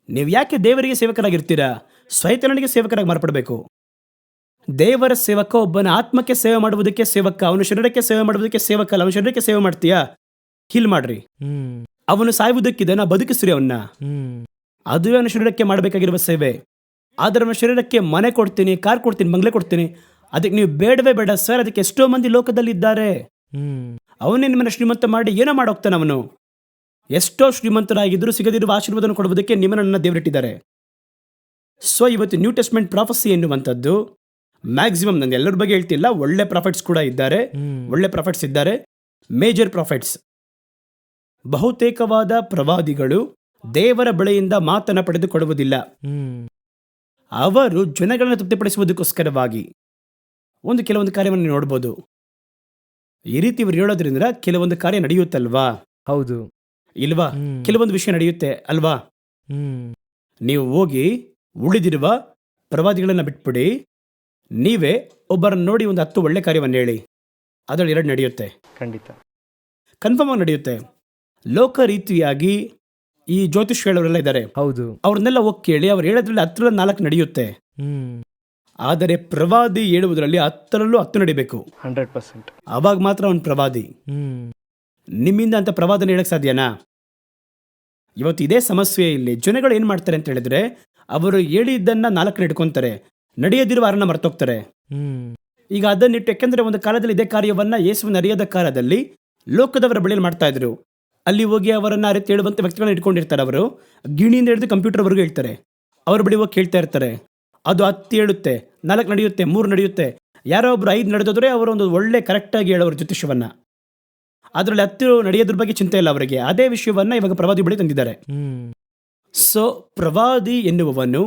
ನೀವು ಯಾಕೆ ದೇವರಿಗೆ ಸೇವಕರಾಗಿರ್ತೀರಾ? ಸೈತಾನನಿಗೆ ಸೇವಕರಾಗಿ ಮಾರ್ಪಡಬೇಕು. ದೇವರ ಸೇವಕ ಒಬ್ಬನ ಆತ್ಮಕ್ಕೆ ಸೇವೆ ಮಾಡುವುದಕ್ಕೆ ಸೇವಕ, ಅವನ ಶರೀರಕ್ಕೆ ಸೇವೆ ಮಾಡುವುದಕ್ಕೆ ಸೇವಕ ಅಲ್ಲ. ಅವನ ಶರೀರಕ್ಕೆ ಸೇವೆ ಮಾಡ್ತೀಯಾ? ಹೀಲ್ ಮಾಡ್ರಿ. ಅವನು ಸಾಯುವುದಕ್ಕಿದೆ, ಬದುಕಿಸ್ರಿ ಅವನ್ನ. ಅದುವೇ ಅವನ ಶರೀರಕ್ಕೆ ಮಾಡಬೇಕಾಗಿರುವ ಸೇವೆ. ಆದ್ರೆ ಅವನ ಶರೀರಕ್ಕೆ ಮನೆ ಕೊಡ್ತೀನಿ, ಕಾರ್ ಕೊಡ್ತೀನಿ, ಬಂಗ್ಲೆ ಕೊಡ್ತೀನಿ, ಅದಕ್ಕೆ ನೀವು ಬೇಡವೇ ಬೇಡ ಸರ್. ಅದಕ್ಕೆ ಎಷ್ಟೋ ಮಂದಿ ಲೋಕದಲ್ಲಿ ಇದ್ದಾರೆ. ಅವನೇ ನಿಮ್ಮನ್ನ ಶ್ರೀಮಂತ ಮಾಡಿ ಏನೋ ಮಾಡೋಗ್ತಾನೆ ಅವನು. ಎಷ್ಟೋ ಶ್ರೀಮಂತರಾಗಿದ್ದರೂ ಸಿಗದಿರುವ ಆಶೀರ್ವಾದವನ್ನು ಕೊಡುವುದಕ್ಕೆ ನಿಮ್ಮನ್ನು ನನ್ನ ದೇವರಿಟ್ಟಿದ್ದಾರೆ. ಸೊ ಇವತ್ತು ನ್ಯೂ ಟೆಸ್ಟ್ಮೆಂಟ್ ಪ್ರಾಫಸಿ ಎನ್ನುವಂಥದ್ದು ಮ್ಯಾಕ್ಸಿಮಮ್, ನಾನು ಎಲ್ಲರ ಬಗ್ಗೆ ಹೇಳ್ತಿಲ್ಲ, ಒಳ್ಳೆ ಪ್ರಾಫಿಟ್ಸ್ ಕೂಡ ಇದ್ದಾರೆ, ಒಳ್ಳೆ ಪ್ರಾಫಿಟ್ಸ್ ಇದ್ದಾರೆ, ಮೇಜರ್ ಪ್ರಾಫಿಟ್ಸ್. ಬಹುತೇಕವಾದ ಪ್ರವಾದಿಗಳು ದೇವರ ಬಳಿಯಿಂದ ಮಾತನ್ನು ಪಡೆದುಕೊಳ್ಳುವುದಿಲ್ಲ. ಅವರು ಜನಗಳನ್ನು ತೃಪ್ತಿಪಡಿಸುವುದಕ್ಕೋಸ್ಕರವಾಗಿ ಕೆಲವೊಂದು ಕಾರ್ಯವನ್ನು ನೋಡ್ಬೋದು. ಈ ರೀತಿ ಇವರು ಹೇಳೋದ್ರಿಂದ ಕೆಲವೊಂದು ಕಾರ್ಯ ನಡೆಯುತ್ತಲ್ವಾ? ಹೌದು. ಇಲ್ವಾ? ಕೆಲವೊಂದು ವಿಷಯ ನಡೆಯುತ್ತೆ ಅಲ್ವಾ? ನೀವು ಹೋಗಿ ಉಳಿದಿರುವ ಪ್ರವಾದಿಗಳನ್ನ ಬಿಟ್ಬಿಡಿ, ನೀವೇ ಒಬ್ಬರನ್ನು ನೋಡಿ ಒಂದು 10 ಒಳ್ಳೆ ಕಾರ್ಯವನ್ನು ಹೇಳಿ, ಅದರಲ್ಲಿ 2 ನಡೆಯುತ್ತೆ. ಖಂಡಿತ ಕನ್ಫರ್ಮ್ ಆಗಿ ನಡೆಯುತ್ತೆ. ಲೋಕ ರೀತಿಯಾಗಿ ಈ ಜ್ಯೋತಿಷ್ ಹೇಳೋರೆಲ್ಲ ಇದ್ದಾರೆ, ಹೌದು, ಅವ್ರನ್ನೆಲ್ಲ ಹೋಗಿ ಕೇಳಿ, ಅವ್ರು ಹೇಳೋದ್ರಲ್ಲಿ 10ರಲ್ಲಿ 4 ನಡೆಯುತ್ತೆ. ಆದರೆ ಪ್ರವಾದಿ ಹೇಳುವುದರಲ್ಲಿ 10ರಲ್ಲೂ 10 ನಡಿಬೇಕು. 100%. ಅವಾಗ ಮಾತ್ರ ಅವನು ಪ್ರವಾದಿ. ನಿಮ್ಮಿಂದ ಅಂತ ಪ್ರವಾದನೆ ಹೇಳಕ್ ಸಾಧ್ಯನಾ? ಇವತ್ತು ಇದೇ ಸಮಸ್ಯೆ ಇಲ್ಲಿ. ಜನಗಳು ಏನ್ ಮಾಡ್ತಾರೆ ಅಂತ ಹೇಳಿದ್ರೆ, ಅವರು ಹೇಳಿದ್ದನ್ನ 4 ಇಟ್ಕೊಂತಾರೆ, ನಡೆಯದಿರುವ 6ನ್ನ ಮರ್ತೋಗ್ತಾರೆ. ಈಗ ಅದನ್ನಿಟ್ಟು, ಯಾಕೆಂದ್ರೆ ಒಂದು ಕಾಲದಲ್ಲಿ ಇದೇ ಕಾರ್ಯವನ್ನ ಯೇಸುವಿನ ಅರಿಯದ ಕಾಲದಲ್ಲಿ ಲೋಕದವರ ಬಳಿಯಲ್ಲಿ ಮಾಡ್ತಾ ಇದ್ರು. ಅಲ್ಲಿ ಹೋಗಿ ಅವರನ್ನ ಅರಿತು ಹೇಳುವಂತ ವ್ಯಕ್ತಿಗಳನ್ನ ಇಟ್ಕೊಂಡಿರ್ತಾರೆ. ಅವರು ಗಿಣಿಯಿಂದ ಹಿಡಿದು ಕಂಪ್ಯೂಟರ್ವರೆಗೂ ಹೇಳ್ತಾರೆ. ಅವ್ರ ಬಳಿ ಹೋಗಿ ಕೇಳ್ತಾ ಇರ್ತಾರೆ. ಅದು 10 ಹೇಳುತ್ತೆ, 4 ನಡೆಯುತ್ತೆ, 3 ನಡೆಯುತ್ತೆ. ಯಾರೋ ಒಬ್ರು 5 ನಡೆದೋದ್ರೆ ಅವರು ಒಂದು ಒಳ್ಳೆ ಕರೆಕ್ಟಾಗಿ ಹೇಳೋರು ಜ್ಯೋತಿಷ್ಯವನ್ನ. ಅದರಲ್ಲಿ 10 ನಡೆಯೋದ್ರ ಬಗ್ಗೆ ಚಿಂತೆ ಇಲ್ಲ ಅವರಿಗೆ. ಅದೇ ವಿಷಯವನ್ನ ಇವಾಗ ಪ್ರವಾದಿ ಬಳಿ ತಂದಿದ್ದಾರೆ. ಸೊ ಪ್ರವಾದಿ ಎನ್ನುವವನು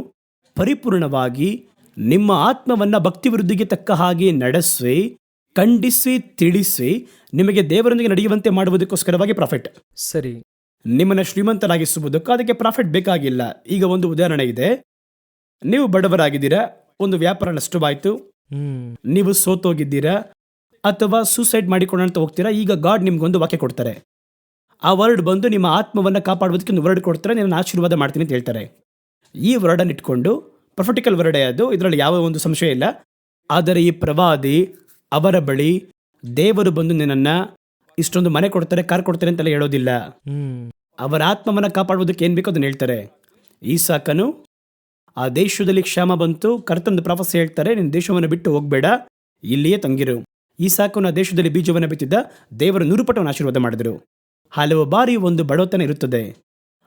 ಪರಿಪೂರ್ಣವಾಗಿ ನಿಮ್ಮ ಆತ್ಮವನ್ನ ಭಕ್ತಿ ವೃದ್ಧಿಗೆ ತಕ್ಕ ಹಾಗೆ ನಡೆಸಿ, ಖಂಡಿಸಿ, ತಿಳಿಸಿ, ನಿಮಗೆ ದೇವರೊಂದಿಗೆ ನಡೆಯುವಂತೆ ಮಾಡುವುದಕ್ಕೋಸ್ಕರವಾಗಿ ಪ್ರಾಫಿಟ್. ಸರಿ. ನಿಮ್ಮನ್ನ ಶ್ರೀಮಂತರಾಗಿಸುವುದಕ್ಕೂ ಅದಕ್ಕೆ ಪ್ರಾಫಿಟ್ ಬೇಕಾಗಿಲ್ಲ. ಈಗ ಒಂದು ಉದಾಹರಣೆ ಇದೆ. ನೀವು ಬಡವರಾಗಿದ್ದೀರಾ, ಒಂದು ವ್ಯಾಪಾರ ನಷ್ಟವಾಯಿತು, ನೀವು ಸೋತೋಗಿದ್ದೀರಾ, ಅಥವಾ ಸೂಸೈಡ್ ಮಾಡಿಕೊಳ್ಳೋಣ ಅಂತ ಹೋಗ್ತೀರಾ. ಈಗ ಗಾಡ್ ನಿಮ್ಗೊಂದು ವಾಕ್ಯ ಕೊಡ್ತಾರೆ. ಆ ವರ್ಡ್ ಬಂದು ನಿಮ್ಮ ಆತ್ಮವನ್ನು ಕಾಪಾಡುವುದಕ್ಕೆ ಒಂದು ವರ್ಡ್ ಕೊಡ್ತಾರೆ, ನಾನು ಆಶೀರ್ವಾದ ಮಾಡ್ತೀನಿ ಅಂತ ಹೇಳ್ತಾರೆ. ಈ ವರ್ಡನ್ನು ಇಟ್ಕೊಂಡು, ಪ್ರೊಫೆಟಿಕಲ್ ವರ್ಡೇ ಅದು, ಇದರಲ್ಲಿ ಯಾವ ಒಂದು ಸಂಶಯ ಇಲ್ಲ. ಆದರೆ ಈ ಪ್ರವಾದಿ ಅವರ ಬಳಿ ದೇವರು ಬಂದು ನಿನ್ನನ್ನ ಇಷ್ಟೊಂದು ಮನೆ ಕೊಡ್ತಾರೆ, ಕಾರ್ ಕೊಡ್ತಾರೆ ಅಂತೆಲ್ಲ ಹೇಳೋದಿಲ್ಲ. ಅವರ ಆತ್ಮವನ್ನ ಕಾಪಾಡುವುದಕ್ಕೆ ಏನ್ ಬೇಕೋ ಅದನ್ನ ಹೇಳ್ತಾರೆ. ಈಸಾಕನು ಆ ದೇಶದಲ್ಲಿ ಕ್ಷಾಮ ಬಂತು, ಕರ್ತನ ಪ್ರಾಫಸಿ ಹೇಳ್ತಾರೆ, ನಿನ್ನ ದೇಶವನ್ನು ಬಿಟ್ಟು ಹೋಗ್ಬೇಡ, ಇಲ್ಲಿಯೇ ತಂಗಿರು. ಈಸಾಕನು ಆ ದೇಶದಲ್ಲಿ ಬೀಜವನ್ನು ಬಿತ್ತಿದ್ದ, ದೇವರು 100 ಪಟ್ಟವನ್ನು ಆಶೀರ್ವಾದ ಮಾಡಿದರು. ಹಲವು ಬಾರಿ ಒಂದು ಬಡವತನ ಇರುತ್ತದೆ.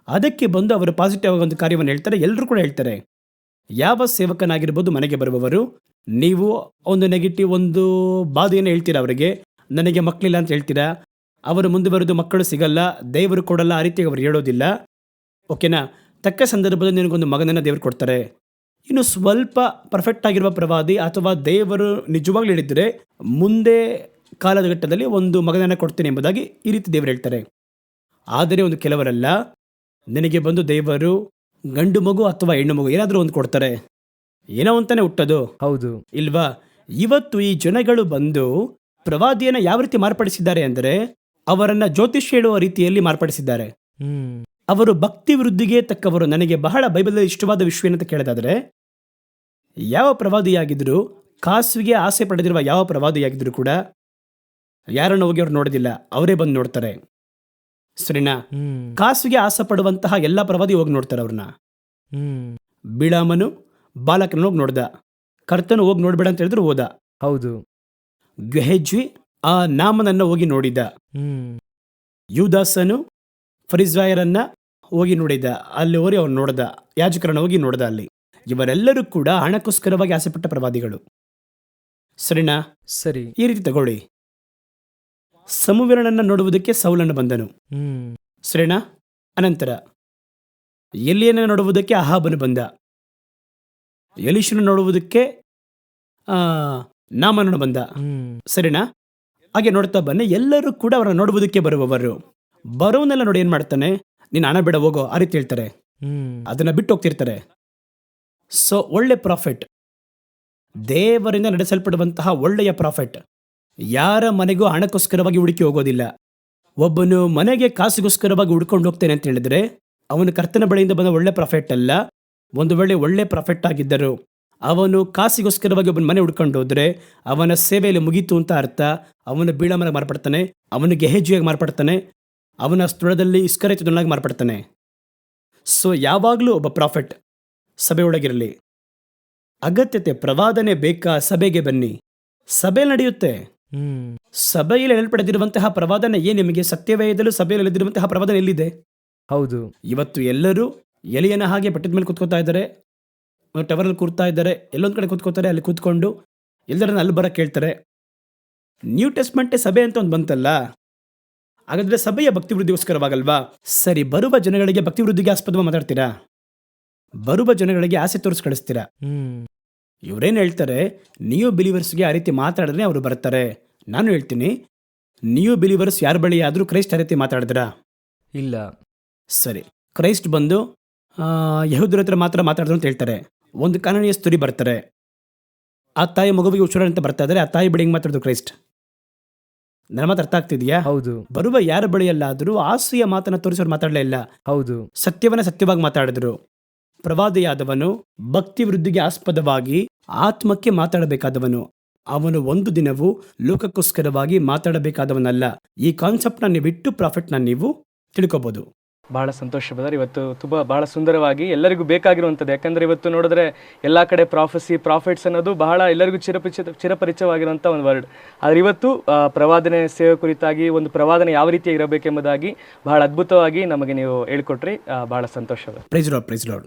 ಅದಕ್ಕೆ ಬಂದು ಅವರು ಪಾಸಿಟಿವ್ ಆಗಿ ಒಂದು ಕಾರ್ಯವನ್ನು ಹೇಳ್ತಾರೆ. ಎಲ್ಲರೂ ಕೂಡ ಹೇಳ್ತಾರೆ, ಯಾವ ಸೇವಕನಾಗಿರ್ಬೋದು ಮನೆಗೆ ಬರುವವರು, ನೀವು ಒಂದು ನೆಗೆಟಿವ್ ಒಂದು ಬಾಧೆಯನ್ನು ಹೇಳ್ತೀರಾ ಅವರಿಗೆ, ನನಗೆ ಮಕ್ಕಳಿಲ್ಲ ಅಂತ ಹೇಳ್ತೀರಾ, ಅವರು ಮುಂದೆ ಬರೋದು ಮಕ್ಕಳು ಸಿಗಲ್ಲ, ದೇವರು ಕೊಡಲ್ಲ, ಆ ರೀತಿಯಾಗಿ ಅವರು ಹೇಳೋದಿಲ್ಲ. ಓಕೆನಾ? ತಕ್ಕ ಸಂದರ್ಭದಲ್ಲಿ ನಿನಗೊಂದು ಮಗನನ್ನು ದೇವರು ಕೊಡ್ತಾರೆ. ಇನ್ನು ಸ್ವಲ್ಪ ಪರ್ಫೆಕ್ಟ್ ಆಗಿರುವ ಪ್ರವಾದಿ ಅಥವಾ ದೇವರು ನಿಜವಾಗ್ಲೂ ಹೇಳಿದ್ರೆ ಮುಂದೆ ಕಾಲದ ಘಟ್ಟದಲ್ಲಿ ಒಂದು ಮಗನನ್ನು ಕೊಡ್ತೇನೆ ಎಂಬುದಾಗಿ ಈ ರೀತಿ ದೇವರು ಹೇಳ್ತಾರೆ. ಆದರೆ ಒಂದು ಕೆಲವರೆಲ್ಲ, ನಿನಗೆ ಬಂದು ದೇವರು ಗಂಡು ಮಗು ಅಥವಾ ಹೆಣ್ಣು ಮಗು ಏನಾದರೂ ಒಂದು ಕೊಡ್ತಾರೆ, ಏನೋ ಅಂತಾನೆ ಹುಟ್ಟೋದು. ಹೌದು ಇಲ್ವಾ? ಇವತ್ತು ಈ ಜನಗಳು ಬಂದು ಪ್ರವಾದಿಯನ್ನು ಯಾವ ರೀತಿ ಮಾರ್ಪಡಿಸಿದ್ದಾರೆ ಅಂದರೆ, ಅವರನ್ನ ಜ್ಯೋತಿಷ್ ಹೇಳುವ ರೀತಿಯಲ್ಲಿ ಮಾರ್ಪಡಿಸಿದ್ದಾರೆ. ಅವರು ಭಕ್ತಿ ವೃದ್ಧಿಗೆ ತಕ್ಕವರು. ನನಗೆ ಬಹಳ ಬೈಬಲಲ್ಲಿ ಇಷ್ಟವಾದ ವಿಷಯ ಏನಂತ ಕೇಳೋದಾದ್ರೆ, ಯಾವ ಪ್ರವಾದಿಯಾಗಿದ್ರು, ಕಾಸುವಿಗೆ ಆಸೆ ಪಡೆದಿರುವ ಯಾವ ಪ್ರವಾದಿಯಾಗಿದ್ರು ಕೂಡ ಯಾರನ್ನು ಹೋಗಿ ಅವ್ರು ನೋಡೋದಿಲ್ಲ, ಅವರೇ ಬಂದು ನೋಡ್ತಾರೆ. ಸರಿನಾ? ಕಾಸುಗೆ ಆಸೆ ಪಡುವಂತಹ ಎಲ್ಲ ಪ್ರವಾದಿ ಹೋಗಿ ನೋಡ್ತಾರೆ ಅವ್ರನ್ನ. ಬಿಳಾಮನು ಬಾಲಕನ ಹೋಗಿ ನೋಡ್ದ, ಕರ್ತನು ಹೋಗಿ ನೋಡ್ಬೇಡ ಅಂತ ಹೇಳಿದ್ರು ಹೋದ. ಹೌದು. ಗೆಹಜ್ವಿ ಆ ನಾಮನನ್ನ ಹೋಗಿ ನೋಡಿದ. ಯೂದಾಸನು ಫರಿಜ್ವಾಯರನ್ನ ಹೋಗಿ ನೋಡಿದ, ಅಲ್ಲಿ ಹೋಗಿ ಅವ್ರು ನೋಡ್ದ, ಯಾಜಕರನ್ನ ಹೋಗಿ ನೋಡ್ದ. ಅಲ್ಲಿ ಇವರೆಲ್ಲರೂ ಕೂಡ ಹಣಕ್ಕೋಸ್ಕರವಾಗಿ ಆಸೆಪಟ್ಟ ಪ್ರವಾದಿಗಳು. ಸರಿನಾ? ಸರಿ. ಈ ರೀತಿ ತಗೊಳ್ಳಿ. ಸಮುವೇಲನನ್ನ ನೋಡುವುದಕ್ಕೆ ಸೌಲನು ಬಂದನು. ಸರಿನಾ? ಅನಂತರ ಎಲಿಯನ ನೋಡುವುದಕ್ಕೆ ಅಹಾಬನು ಬಂದ. ಎಲೀಷನ ನೋಡುವುದಕ್ಕೆ ನಾಮನನು ಬಂದ. ಸರಿನಾ? ಹಾಗೆ ನೋಡ್ತಾ ಬನ್ನಿ, ಎಲ್ಲರೂ ಕೂಡ ಅವರ ನೋಡುವುದಕ್ಕೆ ಬರುವವರು. ಬರೋನೆಲ್ಲ ನೋಡಿ ಏನ್ ಮಾಡ್ತಾನೆ, ನೀನು ಹಣ ಬೇಡ ಹೋಗೋ, ಆ ರೀತಿ ಹೇಳ್ತಾರೆ. ಅದನ್ನ ಬಿಟ್ಟು ಹೋಗ್ತಿರ್ತಾರೆ. ಸೊ ಒಳ್ಳೆ ಪ್ರಾಫಿಟ್, ದೇವರಿಂದ ನಡೆಸಲ್ಪಡುವಂತಹ ಒಳ್ಳೆಯ ಪ್ರಾಫಿಟ್ ಯಾರ ಮನೆಗೂ ಹಣಕ್ಕೋಸ್ಕರವಾಗಿ ಹುಡುಕಿ ಹೋಗೋದಿಲ್ಲ. ಒಬ್ಬನು ಮನೆಗೆ ಕಾಸಿಗೋಸ್ಕರವಾಗಿ ಹುಡ್ಕೊಂಡು ಹೋಗ್ತೇನೆ ಅಂತ ಹೇಳಿದ್ರೆ ಅವನು ಕರ್ತನ ಬಳಿಯಿಂದ ಬಂದ ಒಳ್ಳೆ ಪ್ರಾಫಿಟ್ ಅಲ್ಲ. ಒಂದು ವೇಳೆ ಒಳ್ಳೆ ಪ್ರಾಫಿಟ್ ಆಗಿದ್ದರು, ಅವನು ಕಾಸಿಗೋಸ್ಕರವಾಗಿ ಒಬ್ಬನ ಮನೆ ಹುಡ್ಕೊಂಡು ಹೋದ್ರೆ ಅವನ ಸೇವೆಯಲ್ಲಿ ಮುಗೀತು ಅಂತ ಅರ್ಥ. ಅವನು ಬೀಳಮನಾಗಿ ಮಾರ್ಪಡ್ತಾನೆ, ಅವನು ಗೆಹಜಿಯಾಗಿ ಮಾರ್ಪಡ್ತಾನೆ, ಅವನ ಸ್ಥಳದಲ್ಲಿ ಇಸ್ಕರಿಯೋತನಾಗಿ ಮಾರ್ಪಡ್ತಾನೆ. ಸೊ ಯಾವಾಗಲೂ ಒಬ್ಬ ಪ್ರಾಫಿಟ್ ಸಭೆಯೊಳಗಿರಲಿ. ಅಗತ್ಯತೆ ಪ್ರವಾದನೆ ಬೇಕಾ? ಸಭೆಗೆ ಬನ್ನಿ, ಸಭೆ ನಡೆಯುತ್ತೆ. ಸಭೆಯಲ್ಲಿ ಹೇಳಲ್ಪಡೆದಿರುವಂತಹ ಪ್ರವಾದನೆ ನಿಮಗೆ ಸತ್ಯವೇದಲು ಸಭೆಯಲ್ಲಿ ಹೇಳಿದಿರುವಂತಹ ಪ್ರವಾದನೆ ಎಲ್ಲಿದೆ? ಹೌದು. ಇವತ್ತು ಎಲ್ಲರೂ ಎಲಿಯನ ಹಾಗೆ ಬೆಟ್ಟದ ಮೇಲೆ ಕೂತ್ಕೋತಾ ಇದ್ದಾರೆ, ಟವರಲ್ಲಿ ಕೂರ್ತಾ ಇದ್ದಾರೆ, ಎಲ್ಲೊಂದು ಕಡೆ ಕೂತ್ಕೋತಾರೆ, ಅಲ್ಲಿ ಕೂತ್ಕೊಂಡು ಎಲ್ಲರನ್ನ ಅಲ್ಲಿ ಬರಕ್ಕೆ ಹೇಳ್ತಾರೆ. ನ್ಯೂ ಟೆಸ್ಟ್ಮೆಂಟೇ ಸಭೆ ಅಂತ ಒಂದು ಬಂತಲ್ಲ, ಹಾಗಾದ್ರೆ ಸಭೆಯ ಭಕ್ತಿ ವೃದ್ಧಿಗೋಸ್ಕರವಾಗಲ್ವಾ? ಸರಿ, ಬರುವ ಜನಗಳಿಗೆ ಭಕ್ತಿ ವೃದ್ಧಿಗೆ ಆಸ್ಪದವಾಗಿ ಮಾತಾಡ್ತೀರಾ? ಬರುವ ಜನಗಳಿಗೆ ಆಸೆ ತೋರಿಸಿ ಕಳಿಸ್ತೀರಾ? ಇವ್ರೇನು ಹೇಳ್ತಾರೆ, ನ್ಯೂ ಬಿಲೀವರ್ಸ್ಗೆ ಆ ರೀತಿ ಮಾತಾಡಿದ್ರೆ ಅವರು ಬರ್ತಾರೆ. ನಾನು ಹೇಳ್ತೀನಿ, ನ್ಯೂ ಬಿಲೀವರ್ಸ್ ಯಾರ ಬಳಿ ಆದರೂ ಕ್ರೈಸ್ಟ್ ಆ ರೀತಿ ಮಾತಾಡಿದ್ರಾ? ಇಲ್ಲ. ಸರಿ, ಕ್ರೈಸ್ಟ್ ಬಂದು ಯಹೂದರ ಹತ್ರ ಮಾತ್ರ ಮಾತಾಡಿದ್ರು ಅಂತ ಹೇಳ್ತಾರೆ. ಒಂದು ಕಾನೂನಿಯ ಸ್ತುರಿ ಬರ್ತಾರೆ, ಆ ತಾಯಿ ಮಗುವಿಗೆ ಹುಷಾರ ಅಂತ ಬರ್ತಾ ಇದ್ದಾರೆ, ಆ ತಾಯಿ ಬಳಿ ಹೆಂಗೆ ಮಾತಾಡಿದ್ರು ಕ್ರೈಸ್ಟ್? ನನ್ನ ಮಾತು ಅರ್ಥ ಆಗ್ತಿದೆಯಾ? ಹೌದು. ಬರುವ ಯಾರ ಬಳಿಯಲ್ಲಾದರೂ ಆಸೆಯ ಮಾತನ್ನ ತೋರಿಸೋರು ಮಾತಾಡಲೇ ಇಲ್ಲ. ಹೌದು. ಸತ್ಯವನ್ನ ಸತ್ಯವಾಗಿ ಮಾತಾಡಿದ್ರು. ಪ್ರವಾದಿಯಾದವನು ಭಕ್ತಿ ವೃದ್ಧಿಗೆ ಆಸ್ಪದವಾಗಿ ಆತ್ಮಕ್ಕೆ ಮಾತಾಡಬೇಕಾದವನು. ಅವನು ಒಂದು ದಿನವೂ ಲೋಕಕ್ಕೋಸ್ಕರವಾಗಿ ಮಾತಾಡಬೇಕಾದವನಲ್ಲ. ಈ ಕಾನ್ಸೆಪ್ಟ್ನ ನೀವು ಬಿಟ್ಟು ಪ್ರಾಫಿಟ್ನ ನೀವು ತಿಳ್ಕೊಬೋದು. ಬಹಳ ಸಂತೋಷ ಬ್ರದರ್. ಇವತ್ತು ಬಹಳ ಸುಂದರವಾಗಿ ಎಲ್ಲರಿಗೂ ಬೇಕಾಗಿರುವಂಥದ್ದು. ಯಾಕಂದರೆ ಇವತ್ತು ನೋಡಿದ್ರೆ ಎಲ್ಲ ಕಡೆ ಪ್ರಾಫಿಟ್ಸ್ ಅನ್ನೋದು ಬಹಳ ಎಲ್ಲರಿಗೂ ಚಿರಪರಿಚಯವಾಗಿರುವಂಥ ಒಂದು ವರ್ಡ್. ಆದರೆ ಇವತ್ತು ಪ್ರವಾದನೆ ಸೇವೆ ಕುರಿತಾಗಿ ಒಂದು ಪ್ರವಾದನೆ ಯಾವ ರೀತಿ ಇರಬೇಕೆಂಬುದಾಗಿ ಬಹಳ ಅದ್ಭುತವಾಗಿ ನಮಗೆ ನೀವು ಹೇಳ್ಕೊಟ್ರಿ. ಬಹಳ ಸಂತೋಷ. Price lord.